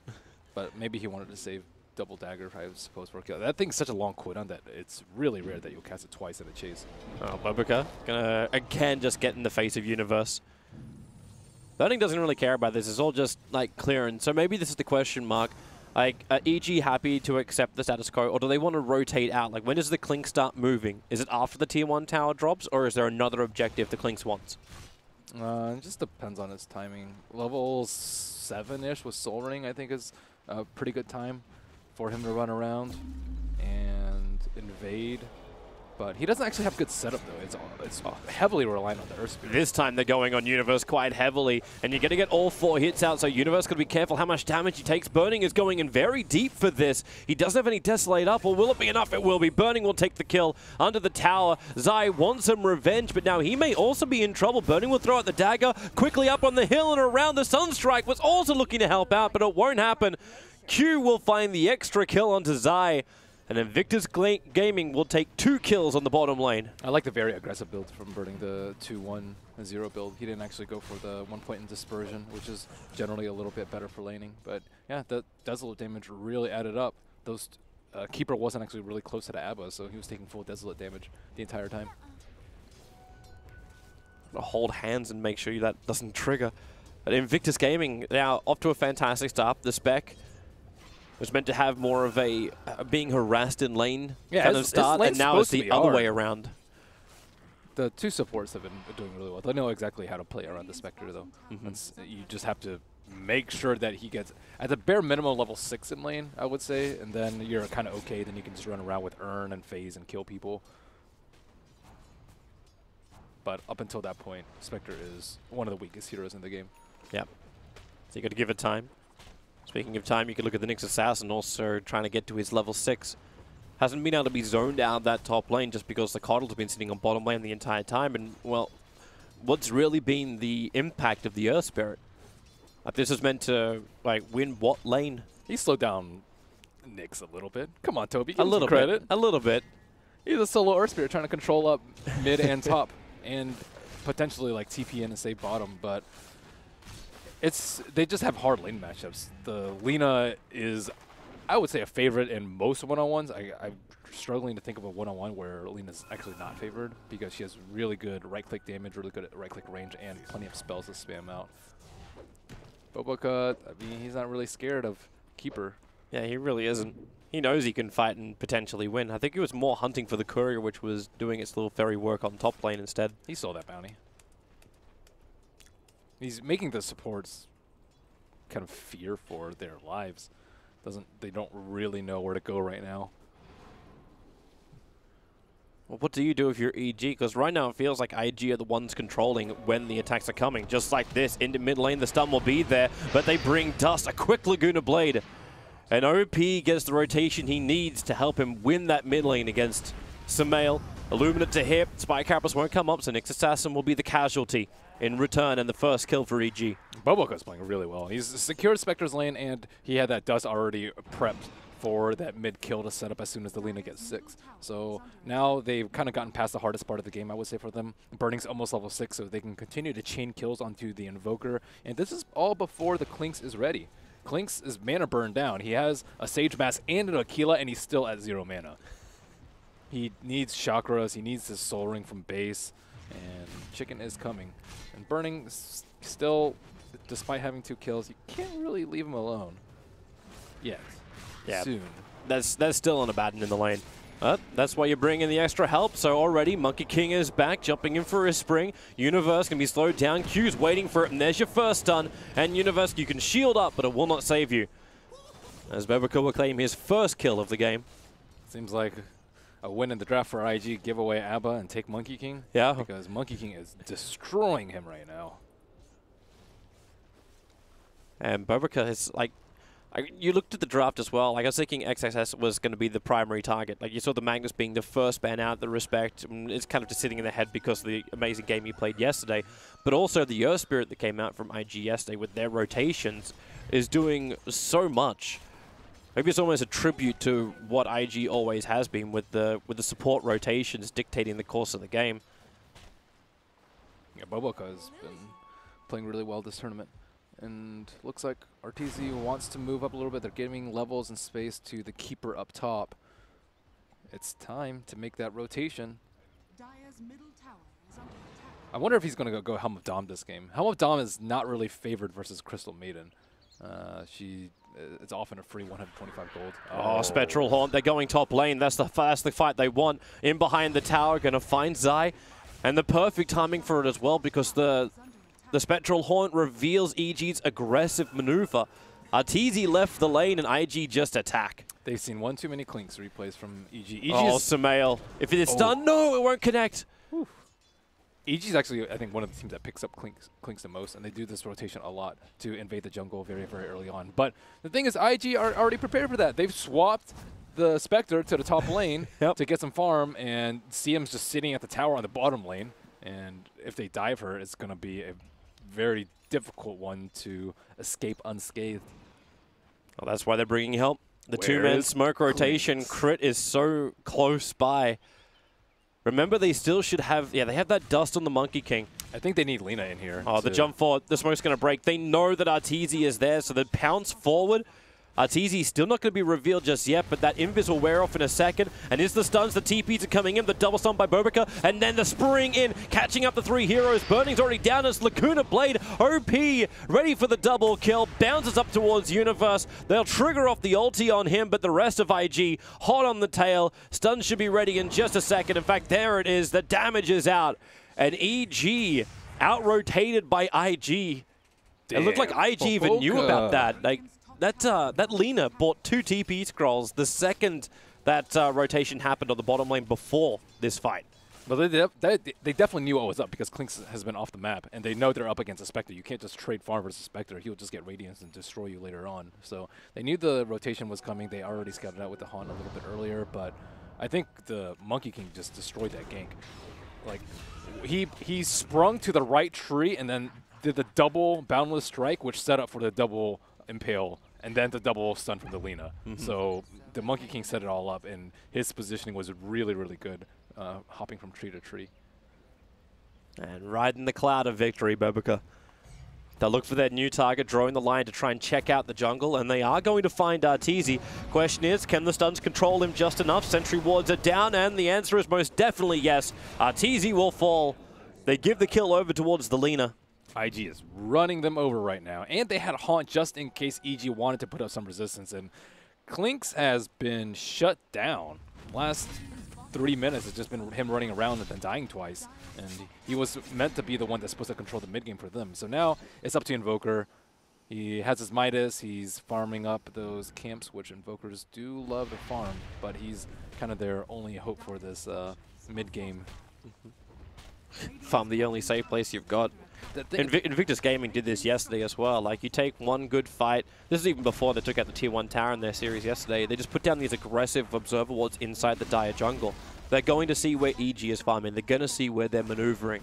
But maybe he wanted to save double dagger, I suppose, for a kill. That thing's such a long cooldown that it's really rare that you'll cast it twice in a chase. Oh, Babuka gonna again just get in the face of Universe. Burning doesn't really care about this. It's all just like clearance. So maybe this is the question mark. Like, are EG happy to accept the status quo, or do they want to rotate out? Like, when does the Clink start moving? Is it after the Tier 1 tower drops, or is there another objective the Clinks wants? It just depends on his timing. Level 7-ish with Soul Ring, I think, is a pretty good time for him to run around and invade. But he doesn't actually have good setup, though. It's heavily reliant on the Earth Spirit. This time they're going on Universe quite heavily, and you're going to get all 4 hits out, so Universe got to be careful how much damage he takes. Burning is going in very deep for this. He doesn't have any Desolate up, or will it be enough? It will be. Burning will take the kill under the tower. Zai wants some revenge, but now he may also be in trouble. Burning will throw out the dagger quickly up on the hill and around. The Sunstrike was also looking to help out, but it won't happen. Q will find the extra kill onto Zai. And Invictus Gaming will take 2 kills on the bottom lane. I like the very aggressive build from Burning, the 2-1-0 build. He didn't actually go for the 1 point in dispersion, which is generally a little bit better for laning. But yeah, the Desolate damage really added up. Those Keeper wasn't actually really close to the Abba, so he was taking full Desolate damage the entire time. Hold hands and make sure that doesn't trigger. But Invictus Gaming now off to a fantastic start. The spec was meant to have more of a being harassed in lane kind of start, and now it's the other way around. The 2 supports have been doing really well. They know exactly how to play around the Spectre, though. You just have to make sure that he gets, at the bare minimum, level 6 in lane, I would say, and then you're kind of okay. Then you can just run around with Urn and Phase and kill people. But up until that point, Spectre is one of the weakest heroes in the game. Yep. So you got to give it time. Speaking of time, you could look at the Nyx Assassin also trying to get to his level 6. Hasn't been able to be zoned out of that top lane just because the Coddles have been sitting on bottom lane the entire time. And, well, what's really been the impact of the Earth Spirit? Like, this is meant to, like, win what lane? He slowed down Nyx a little bit. Come on, Toby. A little bit. A little bit. He's a solo Earth Spirit trying to control up mid and top and potentially, like, TP in and save bottom, but... they just have hard lane matchups. The Lina is, I would say, a favorite in most one-on-ones. I'm struggling to think of a one-on-one where Lina's actually not favored because she has really good right-click damage, really good right-click range, and plenty of spells to spam out. Babuka, I mean, he's not really scared of Keeper. Yeah, he really isn't. He knows he can fight and potentially win. I think he was more hunting for the courier, which was doing its little fairy work on top lane instead. He saw that bounty. He's making the supports kind of fear for their lives. They don't really know where to go right now. Well, what do you do if you're EG? Because right now it feels like IG are the ones controlling when the attacks are coming. Just like this, into mid lane, the stun will be there, but they bring Dust, a quick Laguna Blade. And OP gets the rotation he needs to help him win that mid lane against Sumail. Illuminate to hit, Spike Cappers won't come up, so Nyx Assassin will be the casualty in return and the first kill for EG. Boboka's playing really well. He's secured Spectre's lane, and he had that Dust already prepped for that mid kill to set up as soon as the Lina gets 6. So now they've kind of gotten past the hardest part of the game, I would say, for them. Burning's almost level 6, so they can continue to chain kills onto the Invoker. And this is all before the Clinks is ready. Clinks is mana burned down. He has a Sage Mask and an Aquila, and he's still at 0 mana. He needs chakras, he needs his Soul Ring from base, and Chicken is coming. And Burning still, despite having 2 kills, you can't really leave him alone yet. Yeah, soon. That's still an Abaddon in the lane. That's why you bring in the extra help. So already Monkey King is back, jumping in for his spring. Universe can be slowed down. Q's waiting for it, and there's your first stun. And Universe, you can shield up, but it will not save you. As Boboka will claim his first kill of the game. Seems like a win in the draft for IG, give away Abba and take Monkey King. Yeah. Because Monkey King is destroying him right now. And Boboka is like, you looked at the draft as well. Like, I was thinking XXS was going to be the primary target. Like, you saw the Magnus being the first ban out, the respect. It's kind of just sitting in the head because of the amazing game he played yesterday. But also the Earth Spirit that came out from IG yesterday with their rotations is doing so much. Maybe it's almost a tribute to what IG always has been with the support rotations dictating the course of the game. Yeah, Boboka has been playing really well this tournament. And looks like RTZ wants to move up a little bit. They're giving levels and space to the keeper up top. It's time to make that rotation. I wonder if he's going to go Helm of Dom this game. Helm of Dom is not really favored versus Crystal Maiden. It's often a free 125 gold. Oh, Spectral Haunt, they're going top lane. That's the fight they want. In behind the tower, going to find Zai. And the perfect timing for it as well, because the Spectral Haunt reveals EG's aggressive maneuver. Arteezy left the lane and IG just attack. They've seen one too many Clinks replays from EG. Oh, Sumail. If it is done, no, it won't connect. Whew. EG's actually, I think, one of the teams that picks up Clinks the most, and they do this rotation a lot to invade the jungle very, very early on. But the thing is, IG are already prepared for that. They've swapped the Spectre to the top lane to get some farm, and CM's just sitting at the tower on the bottom lane. And if they dive her, it's going to be a very difficult one to escape unscathed. Well, that's why they're bringing help. The two-man smoke rotation. Crit is so close by. Remember, they still should have, they have that dust on the Monkey King. I think they need Lina in here. Oh, the jump forward, the smoke's going to break. They know that Arteezy is there, so they pounce forward. Arteezy still not going to be revealed just yet, but that invis will wear off in a second. And is the stuns, the TPs are coming in, the double stun by Boboka, and then the spring in, catching up the 3 heroes. Burning's already down as Laguna Blade, OP, ready for the double kill, bounces up towards Universe. They'll trigger off the ulti on him, but the rest of IG, hot on the tail. Stun should be ready in just a second. In fact, there it is, the damage is out. And EG, out-rotated by IG. Damn, it looked like IG even knew about that. Like, that Lina bought 2 TP scrolls the second that rotation happened on the bottom lane before this fight. Well, they definitely knew what was up because Clinks has been off the map, and they know they're up against a Spectre. You can't just trade farm versus Spectre. He'll just get Radiance and destroy you later on. So they knew the rotation was coming. They already scouted out with the Haunt a little bit earlier, but I think the Monkey King just destroyed that gank. Like, he sprung to the right tree and then did the double Boundless Strike, which set up for the double Impale, and then the double stun from the Lina. So the Monkey King set it all up, and his positioning was really, really good, hopping from tree to tree. And riding the cloud of victory, Boboka. They'll look for their new target, drawing the line to try and check out the jungle, and they are going to find Arteezy. Question is, can the stuns control him just enough? Sentry wards are down, and the answer is most definitely yes. Arteezy will fall. They give the kill over towards the Lina. IG is running them over right now, and they had a Haunt just in case EG wanted to put up some resistance, and Clinks has been shut down. Last 3 minutes, it's just been him running around and then dying twice, and he was meant to be the one that's supposed to control the mid game for them. So now it's up to Invoker. He has his Midas, he's farming up those camps, which Invokers do love to farm, but he's kind of their only hope for this mid-game. Farm the only safe place you've got. Invictus Gaming did this yesterday as well. Like, you take one good fight. This is even before they took out the Tier 1 tower in their series yesterday. They just put down these aggressive observer wards inside the Dire jungle. They're going to see where EG is farming. They're going to see where they're maneuvering.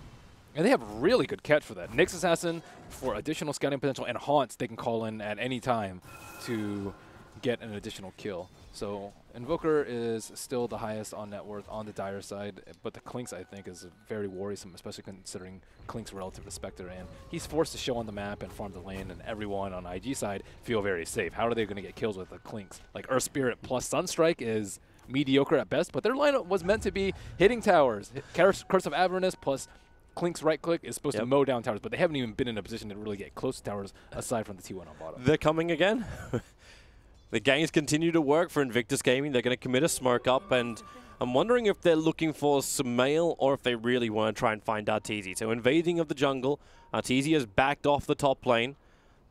And they have really good catch for that. Nyx Assassin, for additional scouting potential, and Haunts they can call in at any time to get an additional kill. So Invoker is still the highest on net worth on the Dire side, but the Clinkz, I think, is very worrisome, especially considering Clinkz relative to Spectre. And he's forced to show on the map and farm the lane, and everyone on IG side feel very safe. How are they going to get kills with the Clinkz? Like, Earth Spirit plus Sunstrike is mediocre at best, but their lineup was meant to be hitting towers. Curse of Avernus plus Clinkz right click is supposed to mow down towers, but they haven't even been in a position to really get close to towers aside from the T1 on bottom. They're coming again. The gangs continue to work for Invictus Gaming. They're going to commit a smoke up, and I'm wondering if they're looking for Sumail or if they really want to try and find Arteezy. So invading of the jungle, Arteezy has backed off the top lane.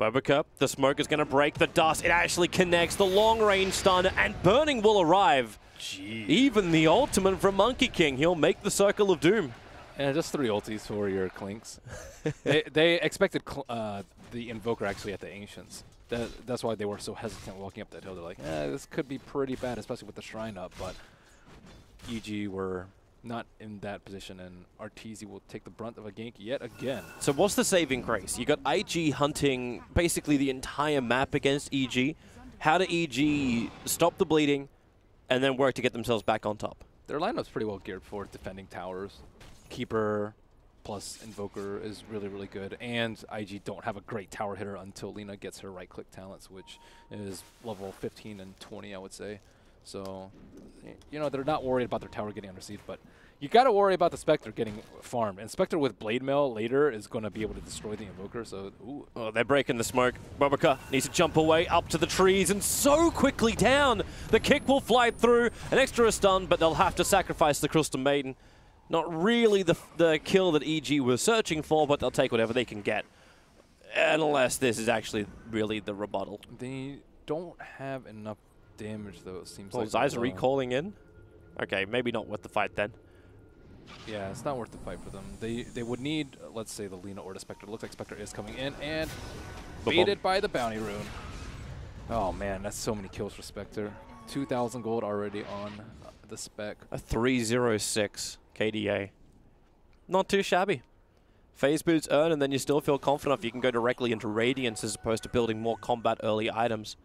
Bobacup, the smoke is going to break the dust. It actually connects the long-range stun, and Burning will arrive. Jeez. Even the ultimate from Monkey King. He'll make the Circle of Doom. And just 3 ultis for your Clinkz. they expected the Invoker actually at the Ancients. That's why they were so hesitant walking up that hill. They're like, this could be pretty bad, especially with the Shrine up. But EG were not in that position, and Arteezy will take the brunt of a gank yet again. So what's the saving grace? You got IG hunting basically the entire map against EG. How do EG stop the bleeding and then work to get themselves back on top? Their lineup's pretty well geared for defending towers. Keeper plus Invoker is really, really good. And IG don't have a great tower hitter until Lina gets her right-click talents, which is level 15 and 20, I would say. So, you know, they're not worried about their tower getting under siege, but you got to worry about the Spectre getting farmed. And Spectre with Blade Mail later is going to be able to destroy the Invoker, so, ooh. Oh, they're breaking the smoke. Bobaca needs to jump away up to the trees and so quickly down. The kick will fly through. An extra stun, but they'll have to sacrifice the Crystal Maiden. Not really the kill that EG was searching for, but they'll take whatever they can get. Unless this is actually really the rebuttal. They don't have enough damage, though, it seems like. Zai's recalling in? Okay, maybe not worth the fight then. Yeah, it's not worth the fight for them. They would need, let's say, the Lina or the Spectre. It looks like Spectre is coming in, and baited by the Bounty Rune. Oh, man, that's so many kills for Spectre. 2,000 gold already on the spec. A 306 KDA. Not too shabby. Phase boots earn, and then you still feel confident if you can go directly into Radiance as opposed to building more combat early items.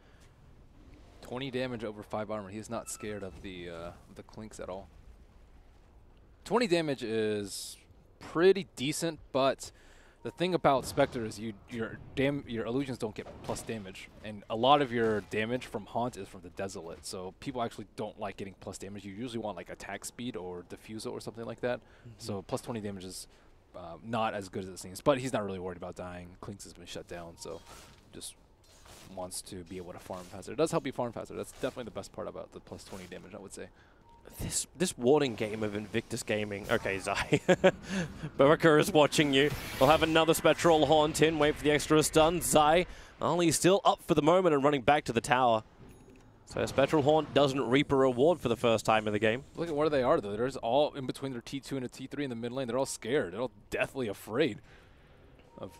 20 damage over 5 armor. He's not scared of the Clinkz at all. 20 damage is pretty decent, but the thing about Spectre is your illusions don't get plus damage, and a lot of your damage from Haunt is from the Desolate, so people actually don't like getting plus damage. You usually want like attack speed or Diffusal or something like that. So plus 20 damage is not as good as it seems, but he's not really worried about dying. Clinkz has been shut down, so just wants to be able to farm faster. It does help you farm faster. That's definitely the best part about the plus 20 damage, I would say. This warding game of Invictus Gaming. Okay, Zai. Bobaca is watching you. We'll have another Spectral Haunt in. Wait for the extra stun. Zai, only still up for the moment and running back to the tower. So Spectral Haunt doesn't reap a reward for the first time in the game. Look at where they are, though. There's all in between their T2 and a T3 in the mid lane. They're all scared. They're all deathly afraid of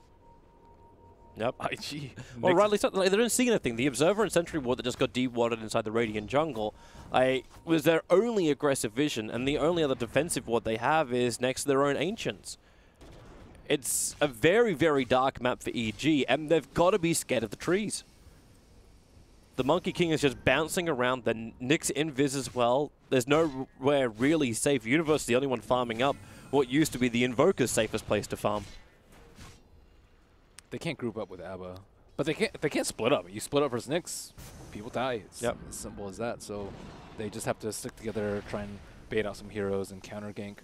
IG. Well, rightly so. They don't see anything. The Observer and Sentry Ward that just got de-warded inside the Radiant jungle was their only aggressive vision, and the only other defensive ward they have is next to their own Ancients. It's a very, very dark map for EG, and they've got to be scared of the trees. The Monkey King is just bouncing around. The Nyx Invis as well. There's nowhere really safe. Universe is the only one farming up what used to be the Invoker's safest place to farm. They can't group up with Abba, but they can't split up. You split up versus Nyx, people die. It's as simple as that. So they just have to stick together, try and bait out some heroes and counter gank.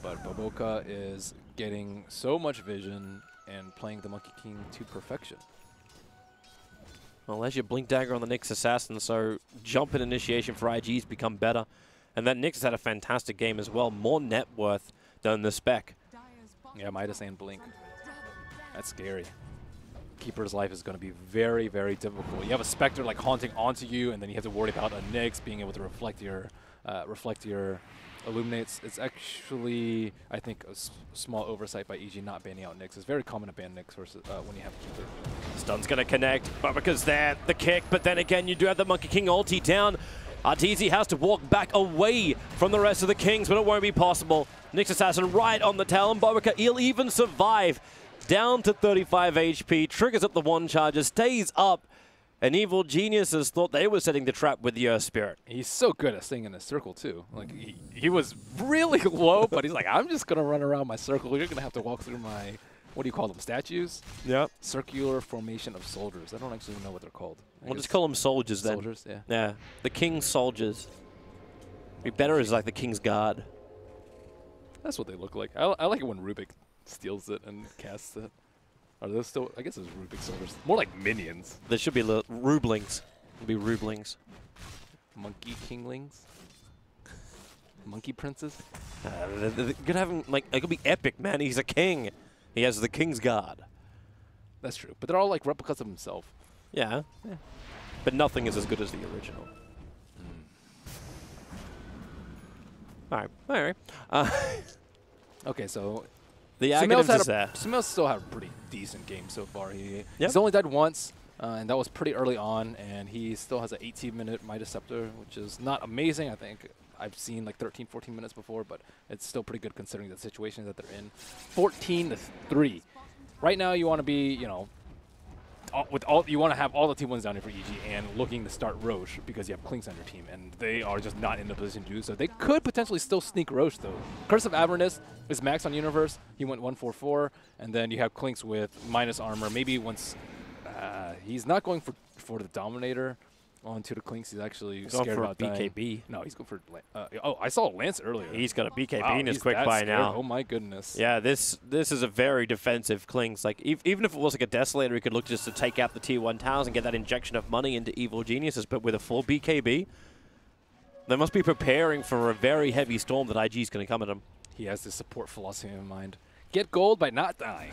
But Bobaca is getting so much vision and playing the Monkey King to perfection. Well, there's your Blink Dagger on the Nyx Assassin, so jump in initiation for IG's become better. And then Nyx has had a fantastic game as well, more net worth than the spec. Yeah, Midas and Blink. That's scary. Keeper's life is going to be very, very difficult. You have a Spectre like haunting onto you, and then you have to worry about a Nyx being able to reflect your Illuminates. It's actually, I think, a small oversight by EG not banning out Nyx. It's very common to ban Nyx versus, when you have Keeper. Stun's going to connect. Bubaka's there, the kick, but then again, you do have the Monkey King ulti down. Arteezy has to walk back away from the rest of the Kings, but it won't be possible. Nyx Assassin right on the tail, and Bubaka, he'll even survive. Down to 35 HP, triggers up the one charger, stays up, and Evil Geniuses thought they were setting the trap with the Earth Spirit. He's so good at staying in a circle, too. Like, he was really low, but he's like, I'm just going to run around my circle. You're going to have to walk through my, what do you call them, statues? Yep. Circular formation of soldiers. I don't actually know what they're called. We'll just call them soldiers then. Soldiers, yeah. Yeah, the King's soldiers. Be better as like the King's Guard. That's what they look like. I like it when Rubik steals it and casts it. Are those still? I guess it's Rubik soldiers. More like minions. There should be Rublings. It'll be Rublings. Monkey Kinglings. Monkey Princes. They could have him like it could be epic, man. He's a king. He has the King's Guard. That's true. But they're all like replicas of himself. Yeah. But nothing is as good as the original. All right. Okay, so The Aghanim's is there. Sumail's still had a pretty decent game so far. He's only died once, and that was pretty early on, and he still has an 18-minute Midas Scepter, which is not amazing. I think I've seen like 13, 14 minutes before, but it's still pretty good considering the situations that they're in. 14-3. Right now, you want to be, you know, you want to have all the team wins down here for EG and looking to start Roche because you have Klinks on your team, and they are just not in a position to do so. They could potentially still sneak Roche, though. Curse of Avernus is max on Universe. He went 144, and then you have Klinks with minus armor. Maybe once he's not going for the Dominator onto the Klinks. He's actually scared about BKB. Dying. No, he's going for... I saw Lance earlier. He's got a BKB wow, in his he's quick that buy scared. now. Oh my goodness. Yeah, this is a very defensive Klings. Like even if it was like a Desolator, he could look just to take out the tier 1 towers and get that injection of money into Evil Geniuses. But with a full BKB, they must be preparing for a very heavy storm that IG is going to come at him. He has this support philosophy in mind. Get gold by not dying.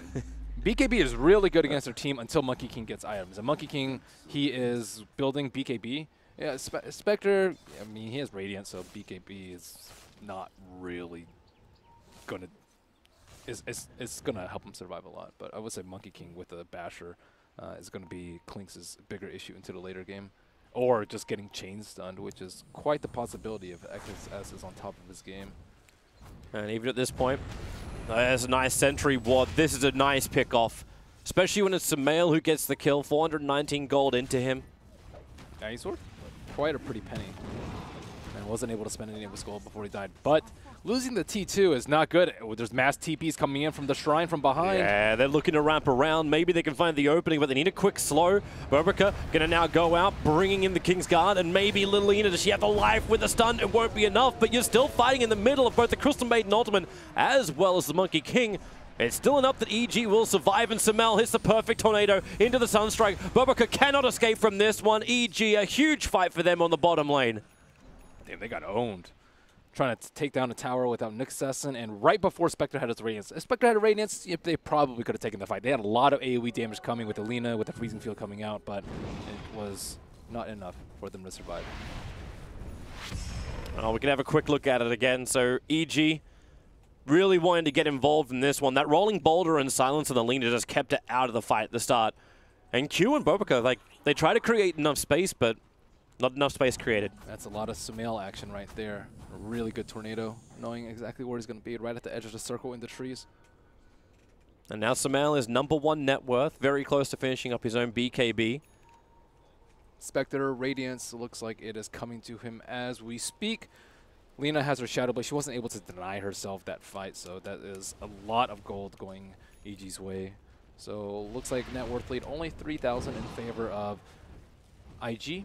BKB is really good against their team until Monkey King gets items. And Monkey King, he is building BKB. Yeah, Spectre, I mean, he has Radiant, so BKB is not really going to... It's going to help him survive a lot. But I would say Monkey King with a Basher is going to be Klinks' bigger issue into the later game. Or just getting chain stunned, which is quite the possibility if XS is on top of his game. And even at this point, there's a nice sentry ward. This is a nice pick-off, especially when it's Sumail who gets the kill. 419 gold into him. Yeah, he's worth quite a pretty penny. And wasn't able to spend any of his gold before he died. But losing the T2 is not good. There's mass TPs coming in from the shrine from behind. Yeah, they're looking to ramp around. Maybe they can find the opening, but they need a quick slow. Bobaka gonna now go out, bringing in the King's Guard, and maybe Lilina, does she have the life with the stun? It won't be enough, but you're still fighting in the middle of both the Crystal Maiden Ultimate as well as the Monkey King. It's still enough that EG will survive, and Sumail hits the perfect tornado into the Sunstrike. Bobaka cannot escape from this one. EG, a huge fight for them on the bottom lane. Damn, they got owned. Trying to take down a tower without Nyx Assassin, and right before Spectre had his Radiance. If Spectre had a Radiance, they probably could have taken the fight. They had a lot of AoE damage coming with Alina, with the Freezing Field coming out, but it was not enough for them to survive. Oh, we can have a quick look at it again. So EG really wanting to get involved in this one. That rolling boulder and silence on Alina just kept it out of the fight at the start. And Q and Bobaka, like, they try to create enough space, but not enough space created. That's a lot of Sumail action right there. A really good tornado, knowing exactly where he's going to be, right at the edge of the circle in the trees. And now Sumail is #1 net worth, very close to finishing up his own BKB. Spectre Radiance looks like it is coming to him as we speak. Lina has her Shadow Blade. She wasn't able to deny herself that fight, so that is a lot of gold going EG's way. So looks like net worth lead only 3,000 in favor of IG.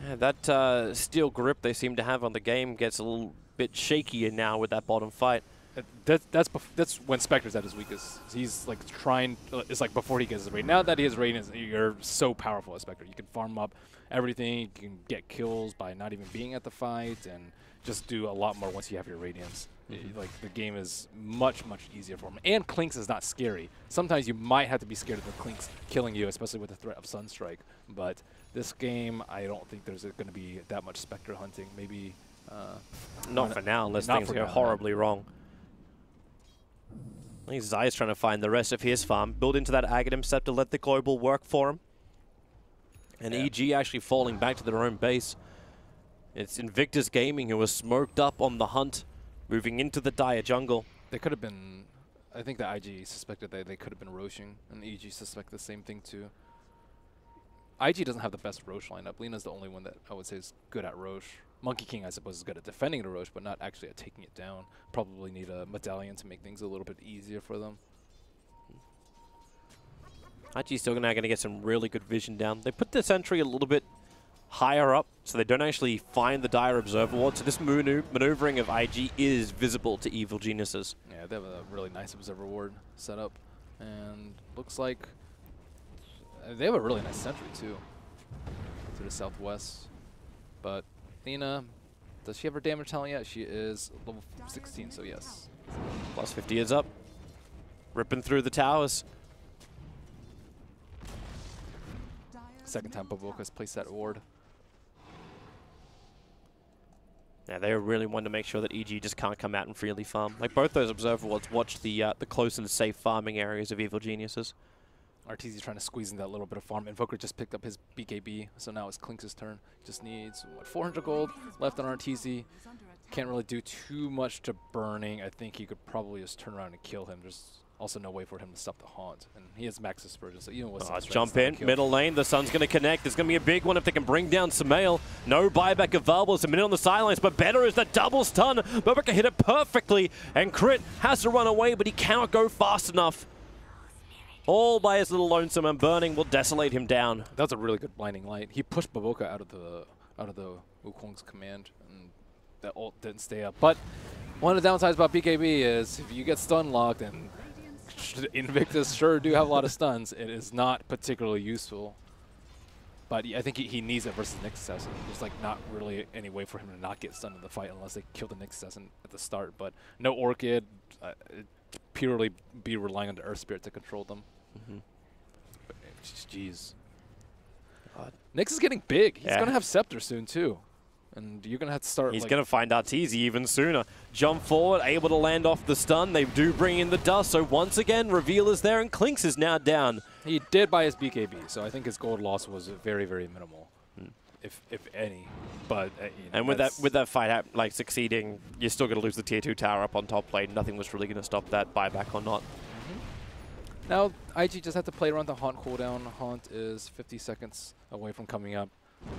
Yeah, that steel grip they seem to have on the game gets a little bit shakier now with that bottom fight. that's when Spectre's at his weakest. He's like trying. It's like before he gets his rating. Now that he has ratings, you're so powerful as Spectre. You can farm up everything. You can get kills by not even being at the fight, and just do a lot more once you have your radiance. Like the game is much easier for him. And Clinks is not scary. Sometimes you might have to be scared of the Clinks killing you, especially with the threat of Sunstrike. But this game, I don't think there's going to be that much Spectre hunting. Maybe not for now, unless things go horribly wrong. I think Zai's trying to find the rest of his farm, build into that Aghanim Scepter, let the global work for him. And EG actually falling back to their own base. It's Invictus Gaming who was smoked up on the hunt, moving into the dire jungle. They could have been, I think the IG suspected they could have been Roshing, and the EG suspect the same thing too. IG doesn't have the best Roche lineup. Lena's the only one that I would say is good at Roche. Monkey King, I suppose, is good at defending the Roche, but not actually at taking it down. Probably need a medallion to make things a little bit easier for them. IG's still now going to get some really good vision down. They put the sentry a little bit higher up, so they don't actually find the dire observer ward. So this maneuvering of IG is visible to evil geniuses. Yeah, they have a really nice observer ward set up, and looks like they have a really nice sentry too to the southwest. But Lena, does she have her damage talent yet? She is level 16, so yes. Plus 50 is up, ripping through the towers. Second time Baboka's placed that ward. Yeah, they really want to make sure that EG just can't come out and freely farm. Like both those observer wards watch the close and safe farming areas of evil geniuses. Arteezy trying to squeeze in that little bit of farm. Invoker just picked up his BKB, so now it's Clinks' turn. Just needs, what, 400 gold left on Arteezy. Can't really do too much to Burning. I think he could probably just turn around and kill him. There's also no way for him to stop the Haunt. And he has max dispersion, so even with jump in, middle lane, the Sun's going to connect. There's going to be a big one if they can bring down Sumail. No buyback available. It's a minute on the sidelines, but better is the double stun. Bobeka hit it perfectly, and Crit has to run away, but he cannot go fast enough. All by his little lonesome, and Burning will desolate him down. That was a really good blinding light. He pushed Baboka out of the Wukong's command, and that ult didn't stay up. But one of the downsides about BKB is if you get stun locked, and Invictus sure do have a lot of stuns, it is not particularly useful. But I think he needs it versus Nyx Assassin. There's like not really any way for him to not get stunned in the fight unless they kill the Nyx Assassin at the start. But no Orchid, purely be relying on the Earth Spirit to control them. Jeez. Nyx is getting big. He's going to have Scepter soon, too. And you're going to have to start... He's going to find Arteezy even sooner. Jump forward, able to land off the stun. They do bring in the dust. So once again, Reveal is there, and Clinks is now down. He did buy his BKB, so I think his gold loss was very, very minimal, if any. But and with that fight like succeeding, you're still going to lose the tier 2 tower up on top lane. Nothing was really going to stop that buyback or not. Now, IG just had to play around the Haunt cooldown. Haunt is 50 seconds away from coming up.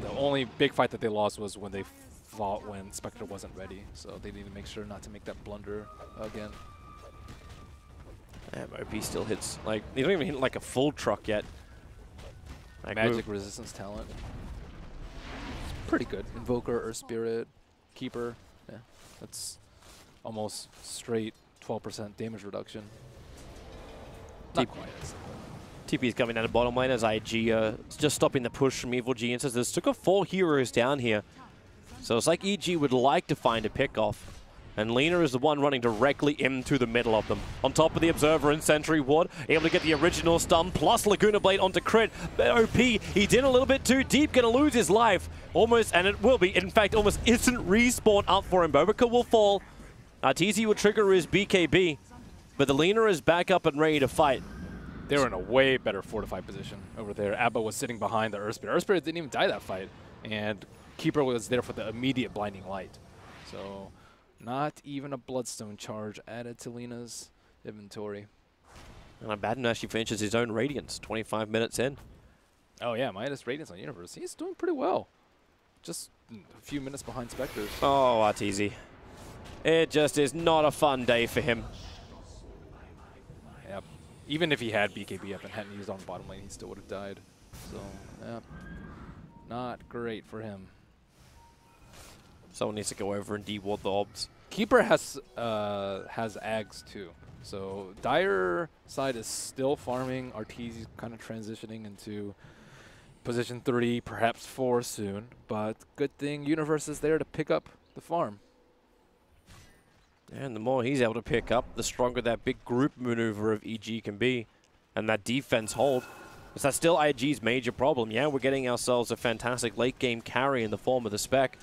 The only big fight that they lost was when they fought when Spectre wasn't ready. So they need to make sure not to make that blunder again. MOP still hits, like, you don't even hit like a full truck yet. Like Magic resistance talent. It's pretty good. Invoker, Earth Spirit, Keeper. Yeah, that's almost straight 12% damage reduction. TP is coming down the bottom lane as IG just stopping the push from Evil Geniuses. There's took 4 heroes down here. So it's like EG would like to find a pick-off. And Lena is the one running directly into the middle of them. On top of the Observer and Sentry Ward, able to get the original stun, plus Laguna Blade onto Crit. OP, he did a little bit too deep, gonna lose his life. Almost, and it will be, in fact, almost instant respawn up for him. Bobeka will fall. Arteezy will trigger his BKB. But the Lena is back up and ready to fight. They were in a way better fortified position over there. Abba was sitting behind the Earth Spirit. Earth Spirit didn't even die that fight. And Keeper was there for the immediate blinding light. So not even a Bloodstone charge added to Lena's inventory. And Abaddon actually finishes his own Radiance 25 minutes in. Oh yeah, minus Radiance on Universe. He's doing pretty well. Just a few minutes behind Spectres. Oh, Arteezy. It just is not a fun day for him. Yep. Even if he had BKB up and hadn't used on the bottom lane, he still would have died. So, yeah, not great for him. Someone needs to go over and de-ward the obs. Keeper has Ags too. So Dire side is still farming. Arteezy's kind of transitioning into position 3, perhaps 4 soon. But good thing Universe is there to pick up the farm. And the more he's able to pick up, the stronger that big group maneuver of EG can be. And that defense hold. Because that's still IG's major problem. Yeah, we're getting ourselves a fantastic late game carry in the form of the Spec.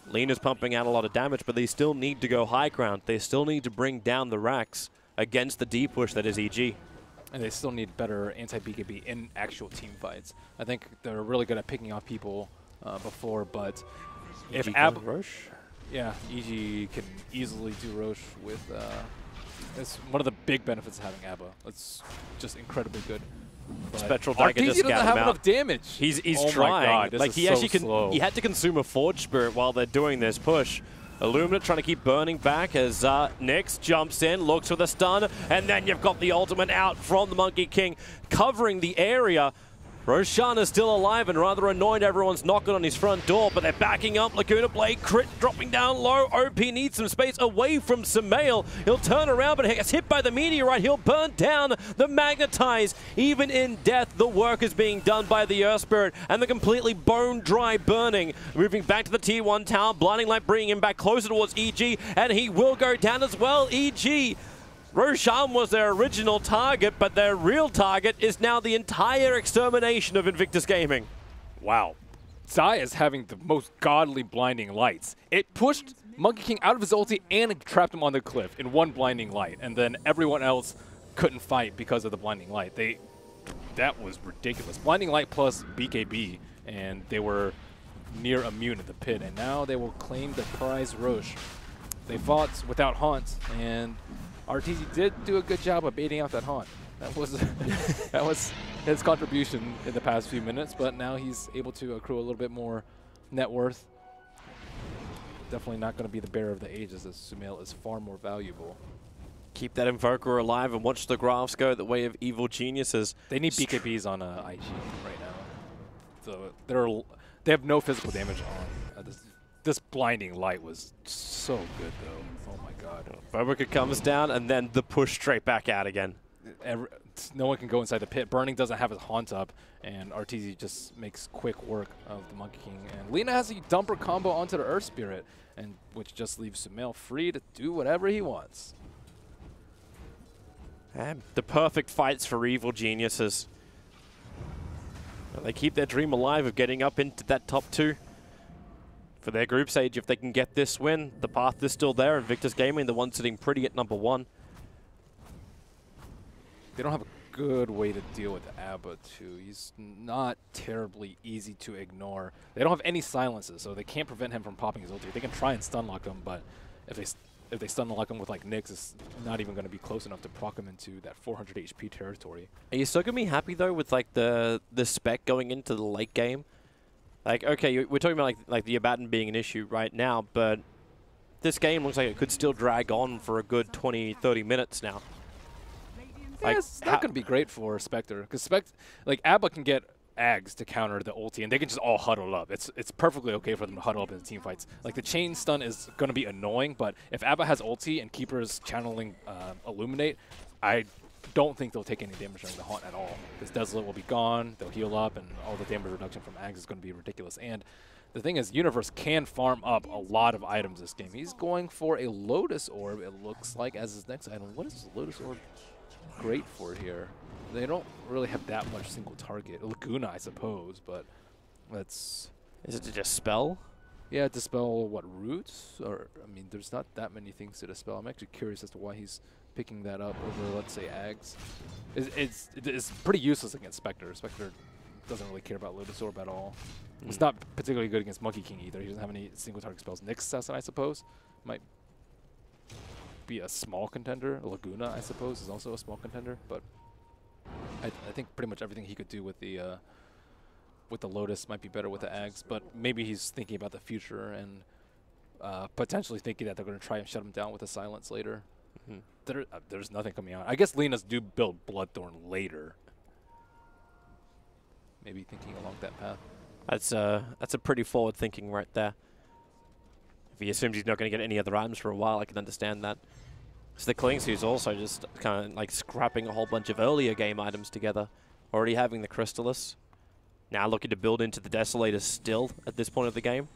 Lena's pumping out a lot of damage, but they still need to go high ground. They still need to bring down the racks against the deep push that is EG. And they still need better anti-BKB in actual team fights. I think they're really good at picking off people before, but if Roche? Yeah, EG can easily do Roche with... it's one of the big benefits of having ABBA. It's just incredibly good. Spectral Dagger just doesn't have enough damage. He's oh trying. My God, like he so actually he had to consume a Forge Spirit while they're doing this push. Illumina trying to keep burning back as Nyx jumps in, looks for the stun, and then you've got the ultimate out from the Monkey King, covering the area. Roshan is still alive and rather annoyed everyone's knocking on his front door, but they're backing up. Laguna Blade crit dropping down low. OP needs some space away from Sumail. He'll turn around, but he gets hit by the meteorite. He'll burn down the Magnetize. Even in death, the work is being done by the Earth Spirit, and the completely bone-dry burning. Moving back to the T1 tower, Blinding Light bringing him back closer towards EG, and he will go down as well. EG. Roshan was their original target, but their real target is now the entire extermination of Invictus Gaming. Wow. Zai is having the most godly blinding lights. It pushed Monkey King out of his ulti and it trapped him on the cliff in one blinding light, and then everyone else couldn't fight because of the blinding light. That was ridiculous. Blinding light plus BKB, and they were near immune at the pit, and now they will claim the prize Roche. They fought without Haunt, and Arteezy did do a good job of baiting out that Haunt. That was that was his contribution in the past few minutes, but now he's able to accrue a little bit more net worth. Definitely not going to be the bearer of the ages, as Sumail is far more valuable. Keep that Invoker alive and watch the graphs go the way of evil geniuses. They need BKBs on IG right now. So they have no physical damage on. This blinding light was so good, though. Oh my God. Invoker comes down and then the push straight back out again. No one can go inside the pit. Burning doesn't have his haunt up, and Arteezy just makes quick work of the Monkey King. And Lena has a dumper combo onto the Earth Spirit, and which just leaves Sumail free to do whatever he wants. And the perfect fights for evil geniuses. They keep their dream alive of getting up into that top 2. For their group stage, if they can get this win, the path is still there. Invictus Gaming, the one sitting pretty at number 1. They don't have a good way to deal with ABBA, too. He's not terribly easy to ignore. They don't have any silences, so they can't prevent him from popping his ulti. They can try and stun lock him, but if they stun lock him with like Nyx, it's not even going to be close enough to proc him into that 400 HP territory. Are you still going to be happy, though, with like the spec going into the late game? Like, okay, we're talking about like the Abaddon being an issue right now, but this game looks like it could still drag on for a good 20, 30 minutes now. Like, it's not going to be great for Spectre, because like ABBA can get Ags to counter the ulti, and they can just all huddle up. It's perfectly okay for them to huddle up in the team fights. Like, the chain stun is going to be annoying, but if ABBA has ulti and Keeper's channeling Illuminate, I don't think they'll take any damage during the Haunt at all. This Desolate will be gone, they'll heal up, and all the damage reduction from Ags is going to be ridiculous. And the thing is, Universe can farm up a lot of items this game. He's going for a Lotus Orb, it looks like, as his next item. What is Lotus Orb great for here? They don't really have that much single target. Laguna, I suppose, but that's... Is it to dispel? Yeah, dispel what, roots? Or, I mean, there's not that many things to dispel. I'm actually curious as to why he's picking that up over, let's say, Ags. It's pretty useless against Spectre. Spectre doesn't really care about Lotus Orb at all. It's not particularly good against Monkey King either. He doesn't have any single target spells. Nyx Assassin, I suppose, might be a small contender. Laguna, I suppose, is also a small contender, but I think pretty much everything he could do with the Lotus might be better with the Ags, but maybe he's thinking about the future and potentially thinking that they're going to try and shut him down with a silence later. There's nothing coming out. I guess Lena's do build Bloodthorn later. Maybe thinking along that path. That's a pretty forward thinking right there. If he assumes he's not going to get any other items for a while, I can understand that. So the Klings, who's also just kind of like scrapping a whole bunch of earlier game items together. Already having the Crystallis. Now looking to build into the Desolator still at this point of the game.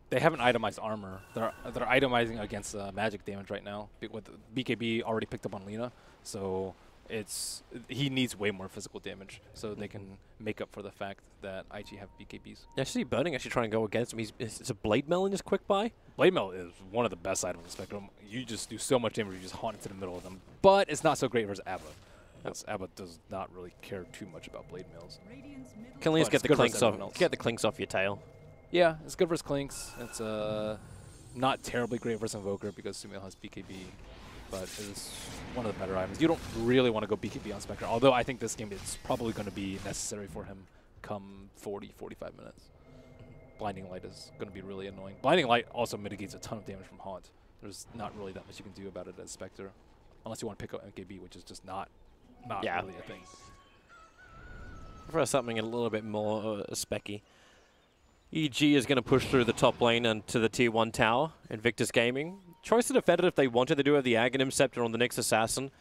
They haven't itemized armor. They're itemizing against magic damage right now with BKB already picked up on Lina. So he needs way more physical damage so they can make up for the fact that IG have BKBs. Yeah, I see Burning actually trying to go against him. Is a Blade Mail in his quick buy? Blade Mail is one of the best items in the Spectrum. You just do so much damage, you just haunt into the middle of them. But it's not so great versus Abba. Because Abba does not really care too much about Blade Mails. Can at least get the Clinks off. Get the Clinks off your tail. Yeah, it's good versus Clinks. It's not terribly great versus Invoker because Sumail has BKB, but it's one of the better items. You don't really want to go BKB on Spectre, although I think this game is probably going to be necessary for him come 40, 45 minutes. Blinding Light is going to be really annoying. Blinding Light also mitigates a ton of damage from Haunt. There's not really that much you can do about it as Spectre, unless you want to pick up MKB, which is just not really a thing. For something a little bit more specky. EG is going to push through the top lane and to the tier 1 tower. Invictus Gaming. Choice to defend it if they wanted to do it, the Aghanim Scepter on the next Assassin.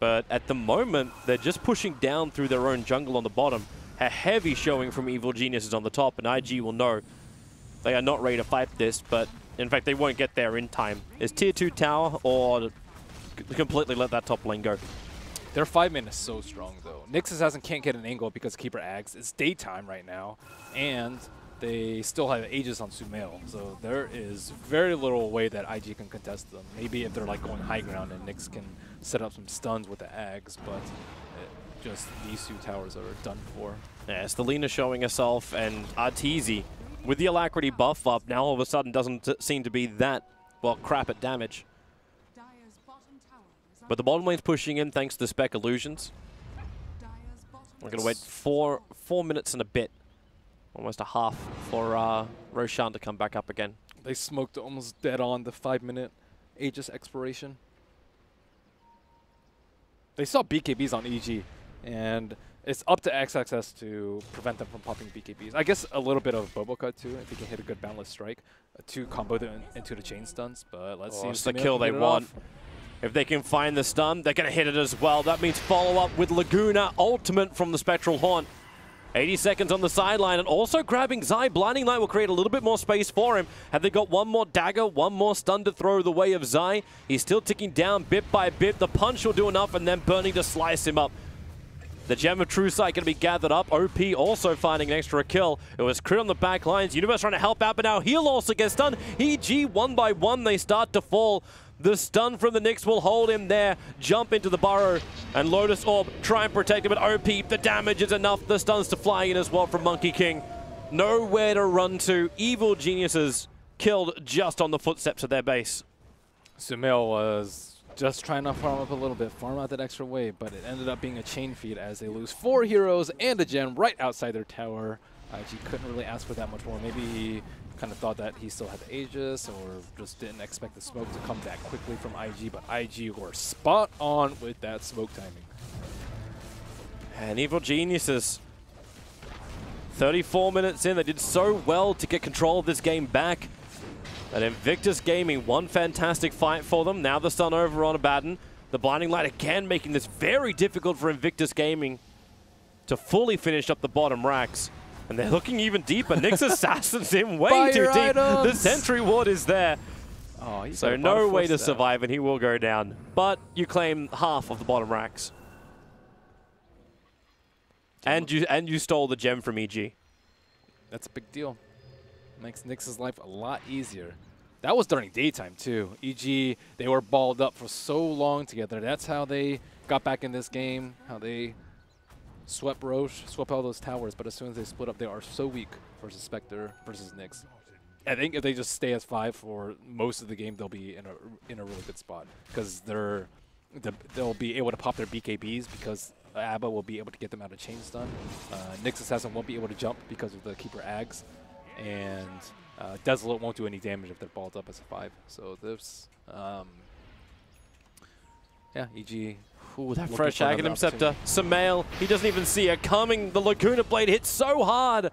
But at the moment, they're just pushing down through their own jungle on the bottom. A heavy showing from Evil Geniuses on the top, and IG will know they are not ready to fight this, but in fact, they won't get there in time. Is tier 2 tower or completely let that top lane go? Their 5-man is so strong, though. Nyx Assassin can't get an angle because Keeper Ags. It's daytime right now, and they still have Aegis on Sumail, so there is very little way that IG can contest them. Maybe if they're like going high ground and Nyx can set up some stuns with the Ags, but just these 2 towers are done for. Yeah, it's the Lina showing herself, and Arteezy, with the Alacrity buff up, now all of a sudden doesn't seem to be that, well, crap at damage. But the bottom lane's pushing in thanks to the Spec Illusions. We're going to wait 4 minutes and a bit. Almost a half for Roshan to come back up again. They smoked almost dead on the 5-minute Aegis expiration. They saw BKBs on EG, and it's up to XXS to prevent them from popping BKBs. I guess a little bit of Bobo Cut too, if he can hit a good boundless strike to combo them into the chain stuns. But let's see if it's the kill they want. If they can find the stun, they're going to hit it as well. That means follow up with Laguna Ultimate from the Spectral Haunt. 80 seconds on the sideline, and also grabbing Zai. Blinding Light will create a little bit more space for him. Have they got one more dagger, one more stun to throw the way of Zai? He's still ticking down bit by bit. The punch will do enough, and then Burning to slice him up. The Gem of True Sight going to be gathered up. OP also finding an extra kill. It was Crit on the back lines. Universe trying to help out, but now he'll also get stunned. EG, 1 by 1, they start to fall. The stun from the Nyx will hold him there. Jump into the burrow, and Lotus Orb try and protect him, but OP, the damage is enough. The stuns to fly in as well from Monkey King. Nowhere to run to. Evil Geniuses killed just on the footsteps of their base. Sumail was just trying to farm up a little bit, farm out that extra wave, but it ended up being a chain feed as they lose 4 heroes and a gem right outside their tower. IG couldn't really ask for that much more. Maybe he kind of thought that he still had the Aegis, or just didn't expect the smoke to come that quickly from IG, but IG were spot on with that smoke timing. And Evil Geniuses, 34 minutes in, they did so well to get control of this game back. And Invictus Gaming, one fantastic fight for them. Now the stun over on Abaddon. The Blinding Light again making this very difficult for Invictus Gaming to fully finish up the bottom racks. And they're looking even deeper. Nyx Assassin's in way too deep. The Sentry Ward is there. Oh, so no way to survive, and he will go down. But you claim half of the bottom racks. And you stole the gem from EG. That's a big deal. Makes Nyx's life a lot easier. That was during daytime too. EG, they were balled up for so long together. That's how they got back in this game, how they swept Roche, swept all those towers, but as soon as they split up, they are so weak versus Spectre versus Nyx. I think if they just stay as 5 for most of the game, they'll be in a really good spot because they'll be able to pop their BKBs because Abba will be able to get them out of chain stun. Nyx Assassin won't be able to jump because of the Keeper Ags, and Desolate won't do any damage if they're balled up as a 5. So this, yeah, EG. Ooh, that fresh Aghanim Scepter. Sumail, he doesn't even see it coming. The Laguna Blade hits so hard.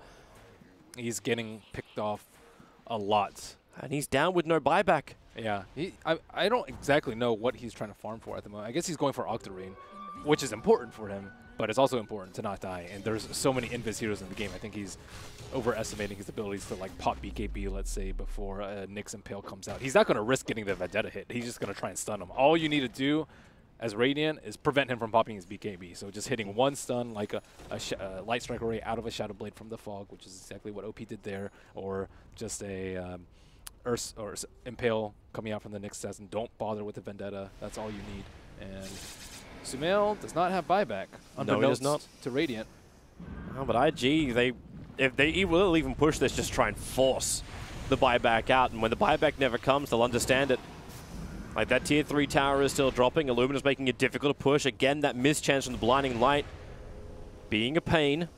He's getting picked off a lot. And he's down with no buyback. Yeah, I don't exactly know what he's trying to farm for at the moment. I guess he's going for Octarine, which is important for him, but it's also important to not die. And there's so many invis heroes in the game. I think he's overestimating his abilities to like pop BKB, let's say, before Nyx Impale comes out. He's not going to risk getting the Vendetta hit. He's just going to try and stun him. All you need to do as Radiant is prevent him from popping his BKB. So just hitting one stun like a Light Strike Array out of a Shadow Blade from the Fog, which is exactly what OP did there, or just a Impale coming out from the Nyx Assassin. Don't bother with the Vendetta. That's all you need. And Sumail does not have buyback. No, he does not. To Radiant. Oh, but IG, if they will even push this, just try and force the buyback out. And when the buyback never comes, they'll understand it. Like, that tier 3 tower is still dropping. Illumina's making it difficult to push. Again, that mischance from the Blinding Light being a pain.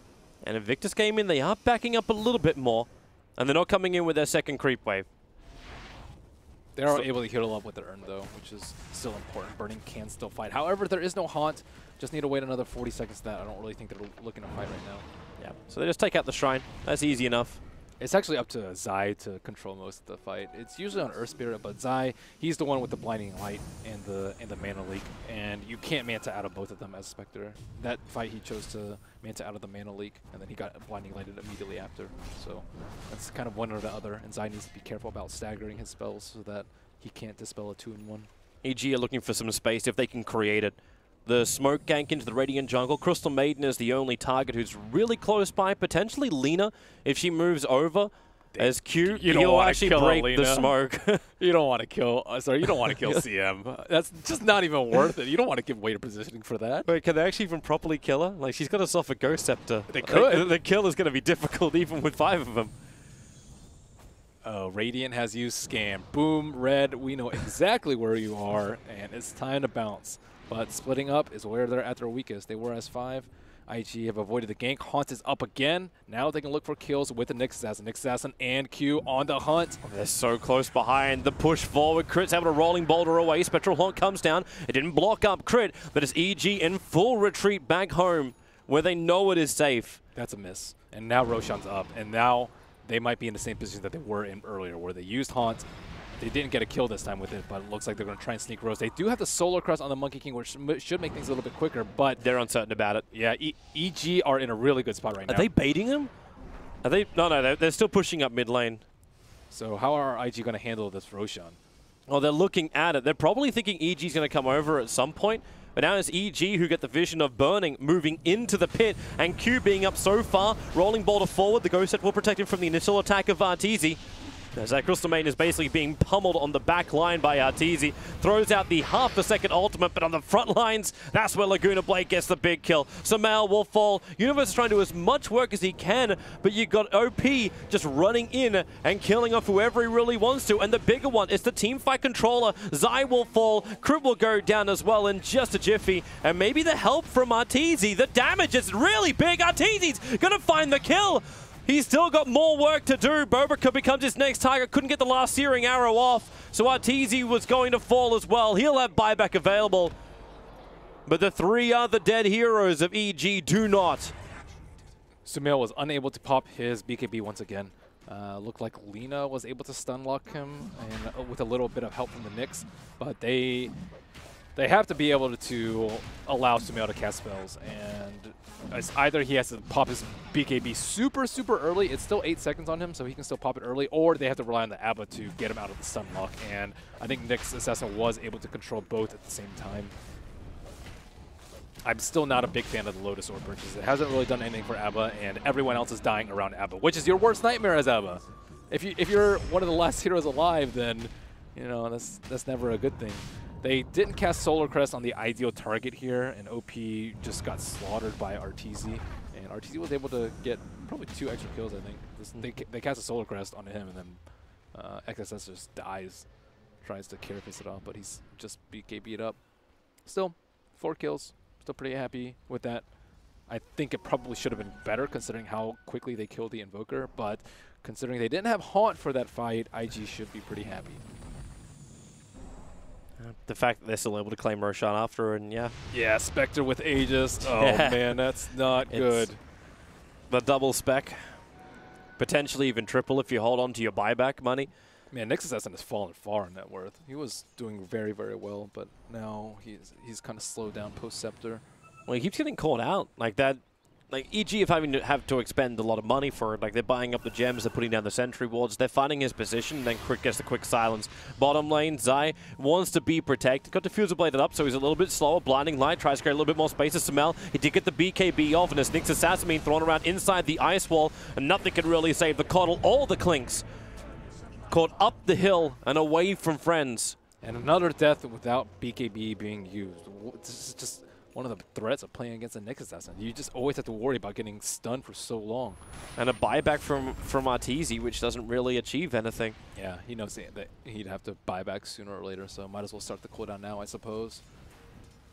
And Invictus came in, they are backing up a little bit more. And they're not coming in with their second creep wave. They are able to heal up with their Urn, though, which is still important. Burning can still fight. However, there is no Haunt. Just need to wait another 40 seconds to that. I don't really think they're looking to fight right now. Yeah, so they just take out the Shrine. That's easy enough. It's actually up to Zai to control most of the fight. It's usually on Earth Spirit, but Zai, he's the one with the Blinding Light and the Mana Leak, and you can't Manta out of both of them as Spectre. That fight he chose to Manta out of the Mana Leak, and then he got Blinding Lighted immediately after. So that's kind of one or the other, and Zai needs to be careful about staggering his spells so that he can't dispel a 2-in-1. EG are looking for some space if they can create it. The smoke gank into the Radiant jungle. Crystal Maiden is the only target who's really close by. Potentially Lina, if she moves over as Q, he'll actually break the smoke. You don't want to kill. You don't want to kill CM. That's just not even worth it. You don't want to give way to positioning for that. Wait, can they actually even properly kill her? Like, she's got herself a Ghost Scepter. They could. The kill is going to be difficult even with 5 of them. Oh, Radiant has used Scam. Boom, red. We know exactly where you are, and it's time to bounce. But splitting up is where they're at their weakest. They were S5. IG have avoided the gank. Haunt is up again. Now they can look for kills with the Nyx Assassin. Nyx Assassin and Q on the hunt. Oh, they're so close behind. The push forward. Crit's able to rolling boulder away. Spectral Haunt comes down. It didn't block up Crit, but it's EG in full retreat back home where they know it is safe. That's a miss. And now Roshan's up. And now they might be in the same position that they were in earlier, where they used Haunt. They didn't get a kill this time with it, but it looks like they're going to try and sneak Rose. They do have the Solar Crest on the Monkey King, which should make things a little bit quicker, but they're uncertain about it. Yeah, EG are in a really good spot right now. Are they baiting him? Are they? No, they're still pushing up mid lane. So how are IG going to handle this Roshan? Well, they're looking at it. They're probably thinking EG's going to come over at some point, but now it's EG who get the vision of Burning moving into the pit, and Q being up so far, rolling boulder forward. The Ghost Set will protect him from the initial attack of Arteezy. As that Crystal Maiden is basically being pummeled on the back line by Arteezy. Throws out the half-a-second ultimate, but on the front lines, that's where Laguna Blade gets the big kill. Sumail will fall. Universe is trying to do as much work as he can, but you got OP just running in and killing off whoever he really wants to. And the bigger one is the teamfight controller. Zai will fall. Crit will go down as well in just a jiffy. And maybe the help from Arteezy. The damage is really big. Arteezy's going to find the kill. He's still got more work to do. Bobrica becomes his next target. Couldn't get the last searing arrow off. So Arteezy was going to fall as well. He'll have buyback available. But the 3 other dead heroes of EG do not. Sumail was unable to pop his BKB once again. Looked like Lina was able to stun lock him and with a little bit of help from the Nyx. But they have to be able to allow Sumail to cast spells, and either he has to pop his BKB super early, it's still 8 seconds on him, so he can still pop it early, or they have to rely on the Abba to get him out of the stun lock, and I think Nyx Assassin was able to control both at the same time. I'm still not a big fan of the Lotus Orb purchase. It hasn't really done anything for Abba, and everyone else is dying around Abba, which is your worst nightmare as Abba. If you're one of the last heroes alive, then you know that's never a good thing. They didn't cast Solar Crest on the ideal target here, and OP just got slaughtered by Arteezy. And Arteezy was able to get probably 2 extra kills, I think. They cast a Solar Crest on him, and then XSS just dies. Tries to carapace it off, but he's just BKB'd up. Still, 4 kills. Still pretty happy with that. I think it probably should have been better considering how quickly they killed the Invoker, but considering they didn't have Haunt for that fight, IG should be pretty happy. The fact that they're still able to claim Roshan after, and yeah. Yeah, Spectre with Aegis. Oh, man, that's not good. The double spec. Potentially even triple if you hold on to your buyback money. Man, Nexus Assassin has fallen far in net worth. He was doing very, very well, but now he's kind of slowed down post-Scepter. Well, he keeps getting caught out like that. Like, EG have to expend a lot of money for it. Like, they're buying up the gems, they're putting down the sentry wards, they're finding his position, and then Crit gets the quick silence. Bottom lane, Zai wants to be protected. Got Diffuser bladed up, so he's a little bit slower. Blinding Light tries to create a little bit more space to Sumail. He did get the BKB off, and as Nyx Assassin being thrown around inside the ice wall, and nothing can really save the Coddle or the Clinks. Caught up the hill and away from friends. And another death without BKB being used. This is just one of the threats of playing against a Nyx Assassin. You just always have to worry about getting stunned for so long. And a buyback from Arteezy, which doesn't really achieve anything. Yeah, he knows that he'd have to buy back sooner or later, so might as well start the cooldown now, I suppose.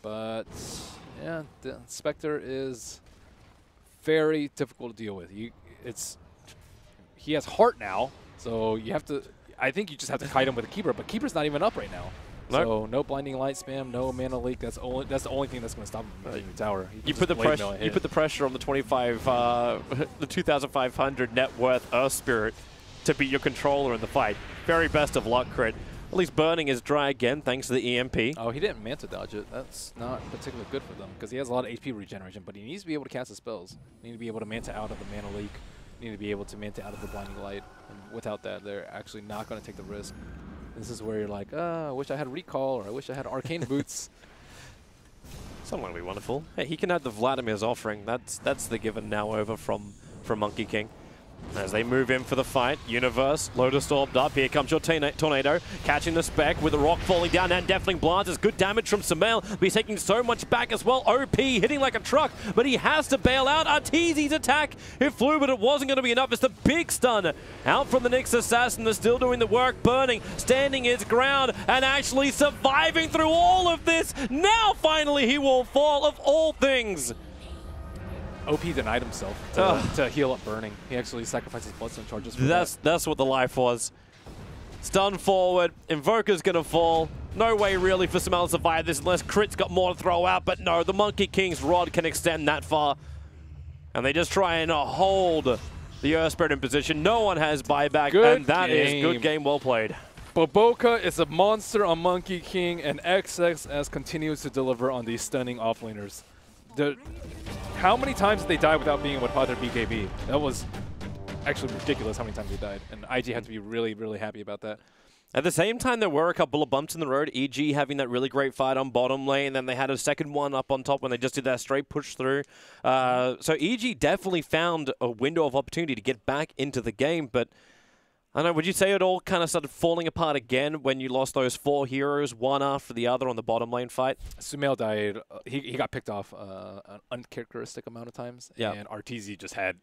But yeah, the Spectre is very difficult to deal with. He has heart now, so you have to. I think you just have to kite him with a keeper, but keeper's not even up right now. Nope. So no blinding light spam, no mana leak. That's the only thing that's going to stop him from hitting the tower. You put the pressure. You put the pressure on the 2,500 net worth Earth Spirit to be your controller in the fight. Very best of luck, Crit. At least burning is dry again thanks to the EMP. Oh, he didn't Manta dodge it. That's not particularly good for them because he has a lot of HP regeneration, but he needs to be able to cast his spells. He needs to be able to Manta out of the mana leak. He needs to be able to Manta out of the blinding light. And without that, they're actually not going to take the risk. This is where you're like, I wish I had Recall, or I wish I had Arcane Boots. Something would be wonderful. Hey, he can have the Vladimir's offering. That's the given now over from Monkey King. As they move in for the fight, Universe, Lotus orbed up. Here comes your Tornado, catching the spec with the rock falling down and deafening blasts. It's good damage from Sumail, but he's taking so much back as well. OP hitting like a truck, but he has to bail out. Arteezy's attack, it flew, but it wasn't going to be enough. It's the big stun out from the Nyx Assassin. They're still doing the work, burning, standing his ground, and actually surviving through all of this. Now finally he will fall, of all things. OP denied himself to heal up burning. He actually sacrifices bloodstone charges for that's what the life was. Stun forward, Invoker's gonna fall. No way really for Sumail to survive this unless Crit's got more to throw out, but no, the Monkey King's rod can extend that far. And they just try and hold the Earth Spirit in position. No one has buyback, and that is good game well played. Boboka is a monster on Monkey King, and XXS continues to deliver on these stunning offlaners. How many times did they die without being able to pop their BKB? That was actually ridiculous how many times they died. And IG had to be really, really happy about that. At the same time, there were a couple of bumps in the road. EG having that really great fight on bottom lane, then they had a second one up on top when they just did that straight push through. So EG definitely found a window of opportunity to get back into the game, but I don't know, would you say it all kind of started falling apart again when you lost those 4 heroes, one after the other on the bottom lane fight? Sumail died. He got picked off an uncharacteristic amount of times, and Arteezy just had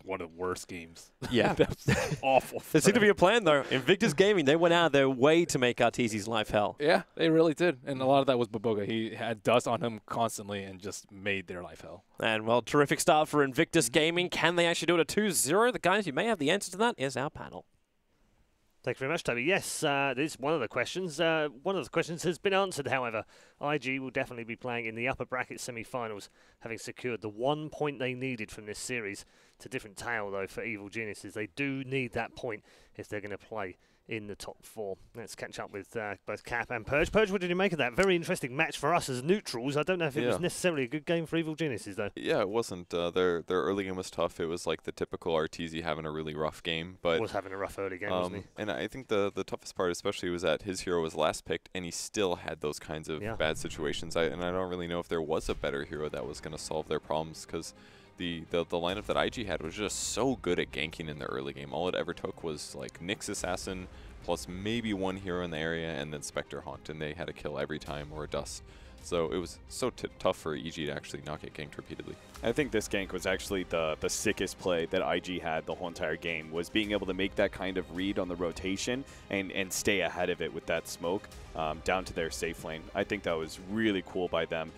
one of the worst games. Yeah. That's awful. There seemed to be a plan, though. Invictus Gaming, they went out of their way to make Arteezy's life hell. Yeah, they really did. And a lot of that was Boboga. He had dust on him constantly and just made their life hell. And, well, terrific start for Invictus Gaming. Can they actually do it at 2-0? The guys who may have the answer to that is our panel. Thank you very much, Toby. Yes, this is one of the questions. One of the questions has been answered, however. IG will definitely be playing in the upper bracket semi-finals, having secured the 1 point they needed from this series. It's a different tale, though, for Evil Geniuses. They do need that point if they're going to play in the top 4. Let's catch up with both Cap and Purge. Purge, what did you make of that? Very interesting match for us as neutrals. I don't know if it was necessarily a good game for Evil Geniuses, though. Yeah, it wasn't. Their early game was tough. It was like the typical Arteezy having a really rough game. But was having a rough early game, wasn't he? And I think the toughest part especially was that his hero was last picked, and he still had those kinds of bad situations. And I don't really know if there was a better hero that was going to solve their problems, because the lineup that IG had was just so good at ganking in the early game. All it ever took was like Nyx Assassin plus maybe one hero in the area and then Spectre Haunt, and they had a kill every time or a Dust. So it was so tough for EG to actually not get ganked repeatedly. I think this gank was actually the sickest play that IG had the whole entire game, was being able to make that kind of read on the rotation and stay ahead of it with that smoke down to their safe lane. I think that was really cool by them.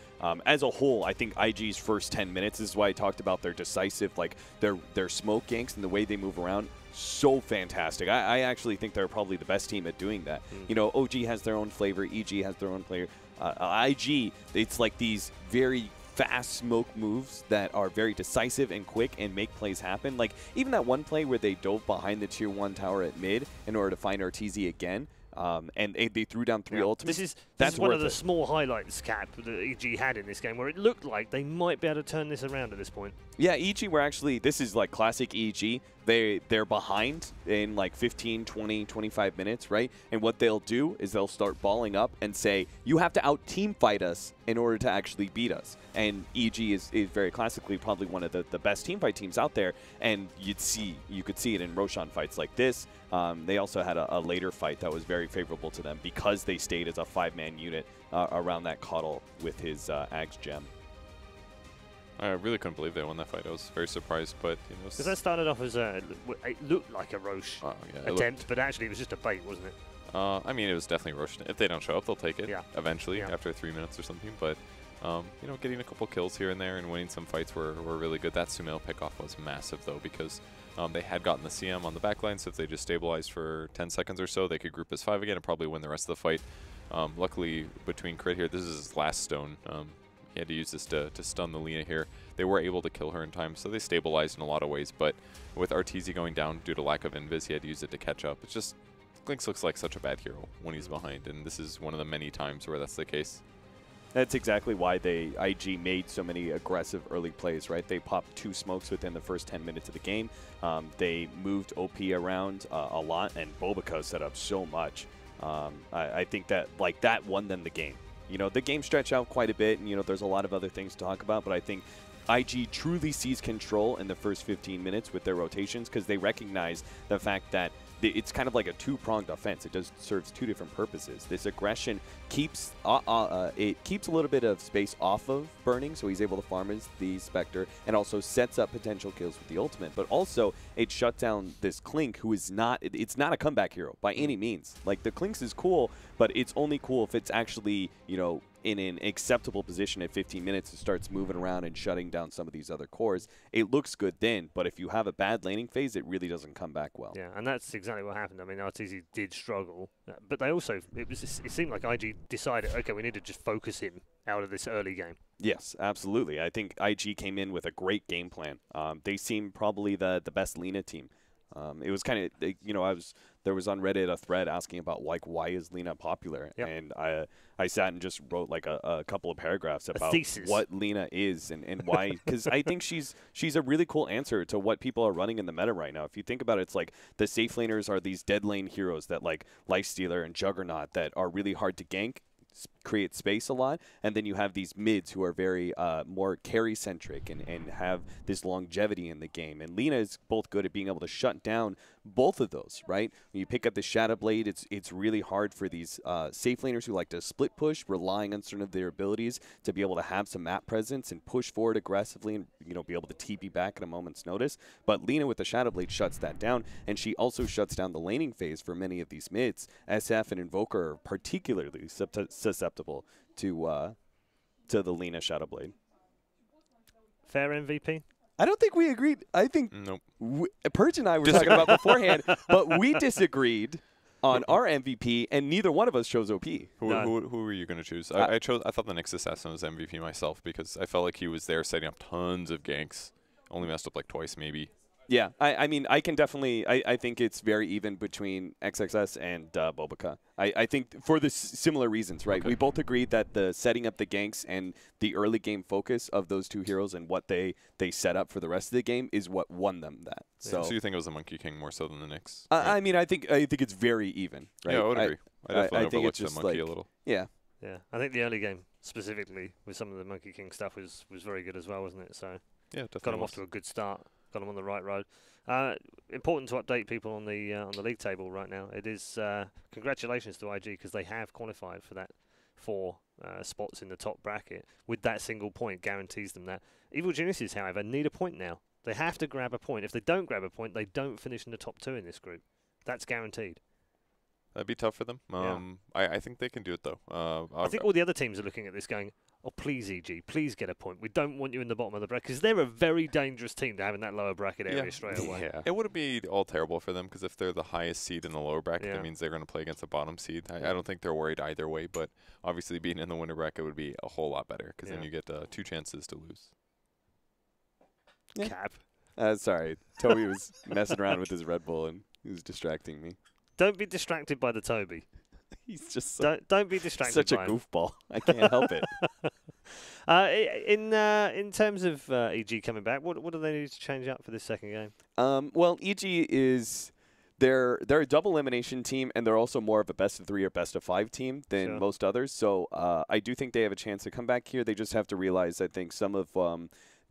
As a whole, I think IG's first 10 minutes, this is why I talked about their decisive, like their smoke ganks and the way they move around, so fantastic. I actually think they're probably the best team at doing that. You know, OG has their own flavor, EG has their own flavor. IG, it's like these very fast smoke moves that are very decisive and quick and make plays happen. Like, even that one play where they dove behind the Tier 1 tower at mid in order to find Arteezy again, and they threw down 3 ultimates. This That's is one of the worth it. small highlights, Cap, that EG had in this game, where it looked like they might be able to turn this around at this point. Yeah, EG were actually, this is like classic EG. They're behind in like 15, 20, 25 minutes, right? And what they'll do is they'll start balling up and say, you have to out-team fight us in order to actually beat us. And EG is very classically probably one of the best team fight teams out there. And you could see it in Roshan fights like this. They also had a later fight that was very favorable to them because they stayed as a 5-man unit around that Coddle with his Ags gem. I really couldn't believe they won that fight. I was very surprised, but Because that started off as it looked like a Roche attempt, but actually it was just a bait, wasn't it? I mean, it was definitely Roche. If they don't show up, they'll take it eventually after 3 minutes or something. But getting a couple kills here and there and winning some fights were really good. That Sumail pickoff was massive though, because they had gotten the CM on the backline, so if they just stabilized for 10 seconds or so, they could group as 5 again and probably win the rest of the fight. Luckily, between Crit here, this is his last stone. He had to use this to stun the Lina here. They were able to kill her in time, so they stabilized in a lot of ways. But with Arteezy going down due to lack of invis, he had to use it to catch up. It's just, Lynx looks like such a bad hero when he's behind, and this is one of the many times where that's the case. That's exactly why IG made so many aggressive early plays, right? They popped 2 smokes within the first 10 minutes of the game. They moved OP around a lot, and Bobica set up so much. I think that that won them the game. The game stretched out quite a bit, and there's a lot of other things to talk about, but I think IG truly sees control in the first 15 minutes with their rotations because they recognize the fact that it's kind of like a 2-pronged offense. It serves 2 different purposes. This aggression keeps it keeps a little bit of space off of Burning, so he's able to farm as the Spectre, and also sets up potential kills with the ultimate. But also, it shut down this Clink, who is it's not a comeback hero by any means. Like, the Clinks is cool, but it's only cool if it's actually, in an acceptable position at 15 minutes, it starts moving around and shutting down some of these other cores. It looks good then, but if you have a bad laning phase, it really doesn't come back well. Yeah, and that's exactly what happened. I mean, Arteezy did struggle, but they also, it seemed like IG decided, okay, we need to just focus him out of this early game. Yes, absolutely. I think IG came in with a great game plan. They seem probably the best Lina team. It was kind of, there was on Reddit a thread asking about why is Lina popular, and I sat and just wrote like a couple of paragraphs about what Lina is and why, because I think she's a really cool answer to what people are running in the meta right now. If you think about it, it's like the safe laners are these dead lane heroes that like Lifestealer and Juggernaut that are really hard to gank, create space a lot, and then you have these mids who are very more carry centric and have this longevity in the game, and Lina is both good at being able to shut down both of those, right? When you pick up the Shadow Blade, it's really hard for these safe laners who like to split push, relying on certain of their abilities to be able to have some map presence and push forward aggressively and be able to TP back at a moment's notice. But Lina with the Shadow Blade shuts that down, and she also shuts down the laning phase for many of these mids. SF and Invoker are particularly susceptible to the Lina Shadow Blade. Fair MVP? I don't think we agreed. I think nope. Perch and I were talking about beforehand, but we disagreed on our MVP, and neither one of us chose OP. Who were you going to choose? I thought the Nyx Assassin was MVP myself because I felt like he was there setting up tons of ganks. Only messed up like twice maybe. Yeah, I mean, I can definitely, I think it's very even between XXS and Bobica. I think for the similar reasons, right? Okay. We both agreed that the setting up the ganks and the early game focus of those 2 heroes and what they set up for the rest of the game is what won them that. Yeah. So you think it was the Monkey King more so than the Nyx? Right? I mean, I think it's very even, right? Yeah, I would agree. I definitely overlooked the Monkey like, a little. Yeah. Yeah, I think the early game specifically with some of the Monkey King stuff was very good as well, wasn't it? So yeah, definitely got them off to a good start. Got them on the right road. Important to update people on the league table right now. It is congratulations to IG because they have qualified for that 4 spots in the top bracket. With that single point guarantees them that. Evil Geniuses, however, need a point now. They have to grab a point. If they don't grab a point, they don't finish in the top 2 in this group. That's guaranteed. That'd be tough for them. I think they can do it though. I think all the other teams are looking at this going, oh, please, EG, please get a point. We don't want you in the bottom of the bracket, because they're a very dangerous team to have in that lower bracket area straight away. Yeah. It wouldn't be all terrible for them, because if they're the highest seed in the lower bracket, that means they're going to play against the bottom seed. I don't think they're worried either way, but obviously being in the winner bracket would be a whole lot better, because then you get 2 chances to lose. Yeah. Cap. Sorry, Toby was messing around with his Red Bull and he was distracting me. Don't be distracted by the Toby. He's just don't be distracted such a by him. goofball. I can't help it. In terms of EG coming back, what do they need to change up for this second game? Well, EG is they're a double elimination team, and they're also more of a best of 3 or best of 5 team than most others. So I do think they have a chance to come back here. They just have to realize, I think, some of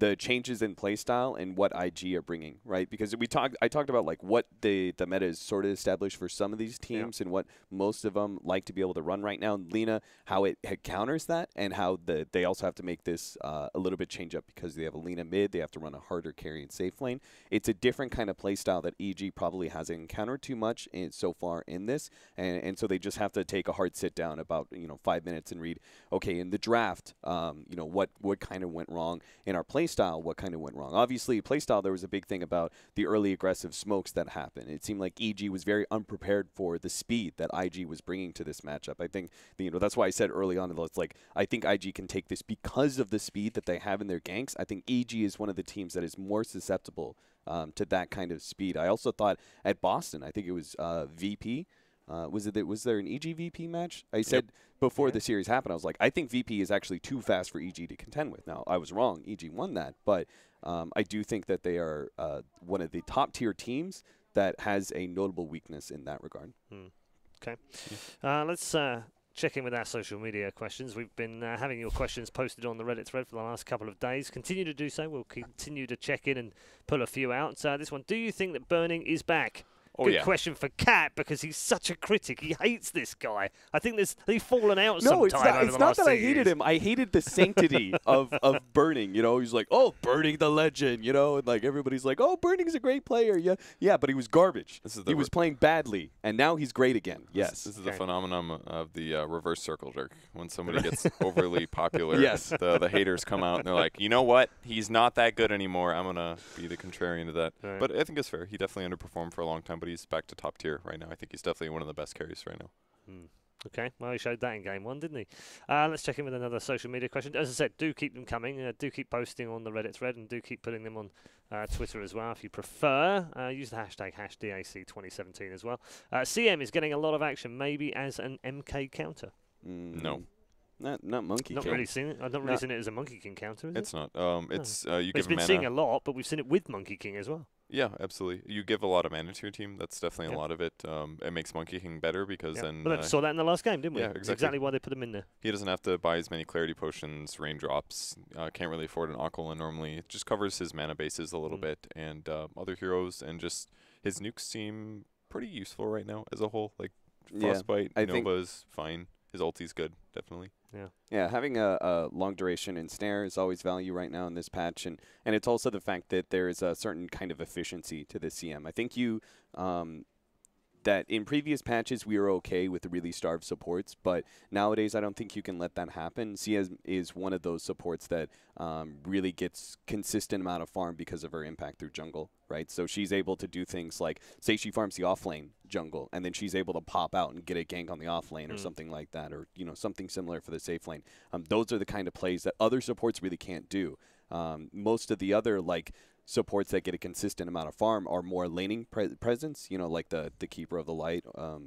the changes in playstyle and what IG are bringing, right? Because I talked about like what the meta is sort of established for some of these teams and what most of them like to be able to run right now. And Lena, how it counters that, and how they also have to make this a little bit change up because they have a Lena mid, they have to run a harder carry and safe lane. It's a different kind of playstyle that EG probably hasn't encountered too much so far in this, and so they just have to take a hard sit down about 5 minutes and read, okay, in the draft, what kind of went wrong in our playstyle, what kind of went wrong. Obviously, playstyle, there was a big thing about the early aggressive smokes that happened. It seemed like EG was very unprepared for the speed that IG was bringing to this matchup. I think that's why I said early on, it's like I think IG can take this because of the speed that they have in their ganks. I think EG is one of the teams that is more susceptible to that kind of speed. I also thought at Boston, I think it was VP. Was there an EG VP match? I said before the series happened, I was like, I think VP is actually too fast for EG to contend with. Now, I was wrong. EG won that. But I do think that they are one of the top-tier teams that has a notable weakness in that regard. Okay. Let's check in with our social media questions. We've been having your questions posted on the Reddit thread for the last couple of days. Continue to do so. We'll continue to check in and pull a few out. This one, do you think that Burning is back? Good question for Cat, because he's such a critic. He hates this guy. I think they've fallen out sometime over the last 2 years. It's not that I hated him. I hated the sanctity of Burning. He's like, oh, Burning the legend, and like everybody's like, oh, Burning's a great player. Yeah, but he was garbage. He was playing badly, and now he's great again. Yes. This is the phenomenon of the reverse circle jerk. When somebody gets overly popular, yes. the haters come out and they're like, you know what? He's not that good anymore. I'm going to be the contrarian to that. Right. But I think it's fair. He definitely underperformed for a long time, but he's back to top tier right now. I think he's definitely one of the best carries right now. Okay, well, he showed that in game 1, didn't he? Let's check in with another social media question. As I said, do keep them coming. Do keep posting on the Reddit thread, and do keep putting them on Twitter as well if you prefer. Use the hashtag #DAC2017 as well. CM is getting a lot of action, maybe as an MK counter. No. Not Monkey King. Really seen it. I've not really seen it as a Monkey King counter, is it's it? Not. It's you give been seeing a lot, but we've seen it with Monkey King as well. Yeah, absolutely. You give a lot of mana to your team. That's definitely a lot of it. It makes Monkey King better because then... Well, we saw that in the last game, didn't we? Yeah, That's exactly why they put him in there. He doesn't have to buy as many Clarity Potions, Raindrops. Can't really afford an Aquilin normally. It just covers his mana bases a little bit. And other heroes, and just his nukes seem pretty useful right now as a whole. Like Frostbite, Nova is fine. His ulti's good, definitely. Yeah, having a long duration and snare is always value right now in this patch, and it's also the fact that there is a certain kind of efficiency to the CM. I think that in previous patches we were okay with the really starved supports, but nowadays I don't think you can let that happen. CM is one of those supports that really gets consistent amount of farm because of her impact through jungle, right? So she's able to do things like, say she farms the off lane jungle, and then she's able to pop out and get a gank on the off lane or something like that, or something similar for the safe lane. Those are the kind of plays that other supports really can't do. Most of the other supports that get a consistent amount of farm are more laning presence. Like the Keeper of the Light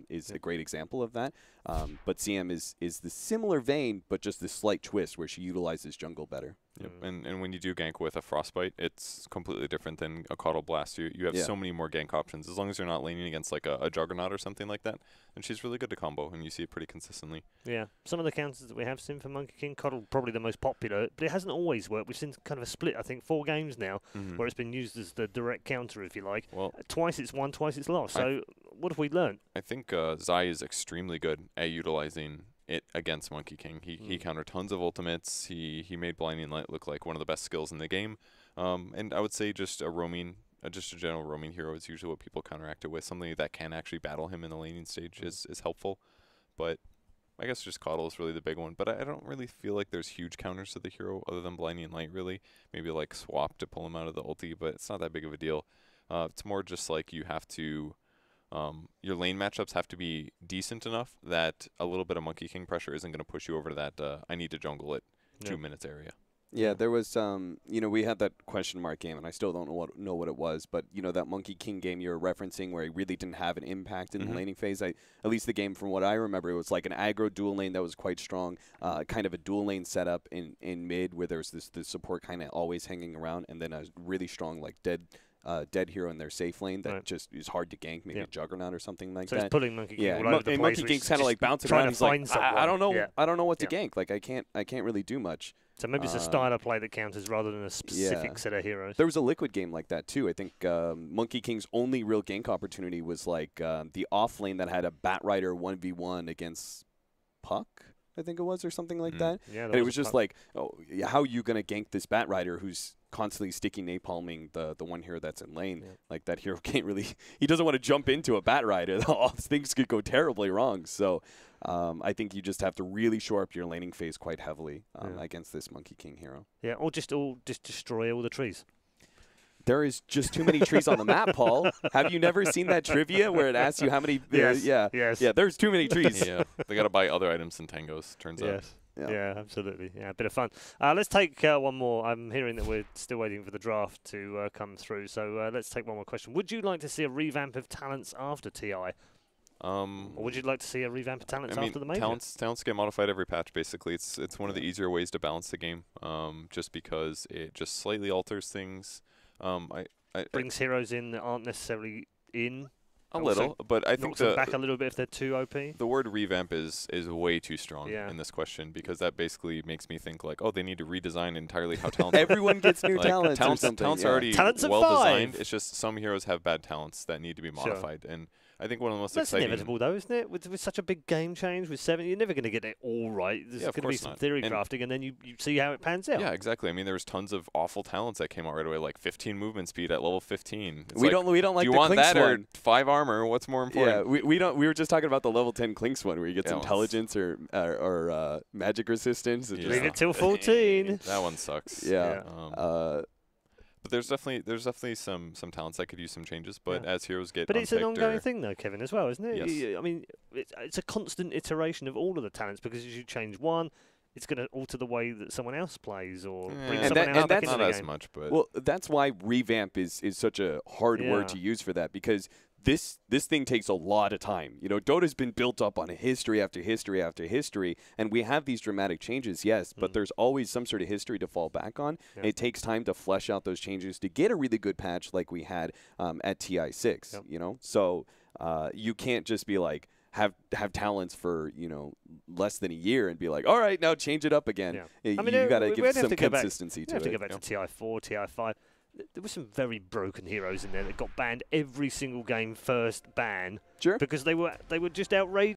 is a great example of that. But CM is the similar vein, but just this slight twist where she utilizes jungle better. Yep. And when you do gank with a Frostbite, it's completely different than a Caudal Blast. You have so many more gank options. As long as you're not laning against like a Juggernaut or something like that, and she's really good to combo, and you see it pretty consistently. Yeah. Some of the counters that we have seen for Monkey King, Coddle probably the most popular, but it hasn't always worked. We've seen kind of a split, I think, 4 games now, where it's been used as the direct counter, if you like. Well, twice it's won, twice it's lost. So what have we learned? I think Zai is extremely good at utilizing it against Monkey King. He countered tons of ultimates. He made Blinding Light look like one of the best skills in the game. And I would say just a general roaming hero is usually what people counteract it with. Something that can actually battle him in the laning stage is helpful. But I guess just Coddle is really the big one, but I don't really feel like there's huge counters to the hero other than Blinding Light, really. Maybe like Swap to pull him out of the ulti, but it's not that big of a deal. It's more just like you have to, your lane matchups have to be decent enough that a little bit of Monkey King pressure isn't going to push you over to that I need to jungle it 2 minutes area. Yeah, there was, we had that question mark game, and I still don't know what it was, but, that Monkey King game you were referencing where he really didn't have an impact in the laning phase. At least the game, from what I remember, it was like an aggro dual lane that was quite strong, kind of a dual lane setup in mid where there's this support kind of always hanging around, and then a really strong, like, dead hero in their safe lane that just is hard to gank, maybe a Juggernaut or something like that. So it's pulling Monkey King all over the place. Monkey King's kind of like bouncing around. He's like, I don't know, I don't know what to gank. Like I can't really do much. So maybe it's a style of play that counters rather than a specific set of heroes. There was a Liquid game like that too. I think Monkey King's only real gank opportunity was like the off lane that had a Batrider 1v1 against Puck, I think it was, or something like that. Yeah, and it was just like, oh, how are you going to gank this Batrider who's constantly sticky napalming the one hero that's in lane? Like that hero can't really, he doesn't want to jump into a Batrider. All things could go terribly wrong. So I think you just have to really shore up your laning phase quite heavily against this Monkey King hero. Yeah, or just destroy all the trees. There is just too many trees on the map, Paul. Have you never seen that trivia where it asks you how many? Yes. Yeah. There's too many trees. Yeah, they got to buy other items in Tangos. Turns out. Yeah, absolutely. Yeah, a bit of fun. Let's take one more. I'm hearing that we're still waiting for the draft to come through. So let's take one more question. Would you like to see a revamp of talents after TI? Or would you like to see a revamp of talents after the major? Talents get modified every patch, basically. It's one of the easier ways to balance the game, just because it just slightly alters things. Brings heroes in that aren't necessarily in. A little, but I think them back a little bit if they're too OP. The word revamp is way too strong in this question, because that basically makes me think like, oh, they need to redesign entirely how talents. Everyone gets new talents. Talents are already well designed. It's just some heroes have bad talents that need to be modified, and I think one of the most exciting. That's inevitable, though, isn't it? With such a big game change, with 7, you're never going to get it all right. There's going to be some theory crafting, and then you see how it pans out. Yeah, exactly. I mean, there was tons of awful talents that came out right away, like 15 movement speed at level 15. We don't like. Do you the want Clinks that one. or 5 armor? What's more important? Yeah, we don't. We were just talking about the level 10 Clinks one, where you get intelligence or magic resistance. Leave it till 14. That one sucks. Yeah. But there's definitely some talents that could use some changes. But as heroes get, but it's an ongoing thing though, Kevin, as well, isn't it? Yes. I mean, it's a constant iteration of all of the talents, because as you change one, it's going to alter the way that someone else plays or bring someone else back into the game. Not as much, but well, that's why revamp is such a hard word to use for that, because this thing takes a lot of time. Dota's been built up on history after history after history, and we have these dramatic changes, yes, but there's always some sort of history to fall back on. Yeah. It takes time to flesh out those changes to get a really good patch like we had at TI6. Yep. So you can't just be like have talents for less than a year and be like, all right, now change it up again. Yeah. I mean, you got to give some consistency to it. We have to go back to TI4, TI5. There were some very broken heroes in there that got banned every single game, first ban. Sure. Because they were just outrageous.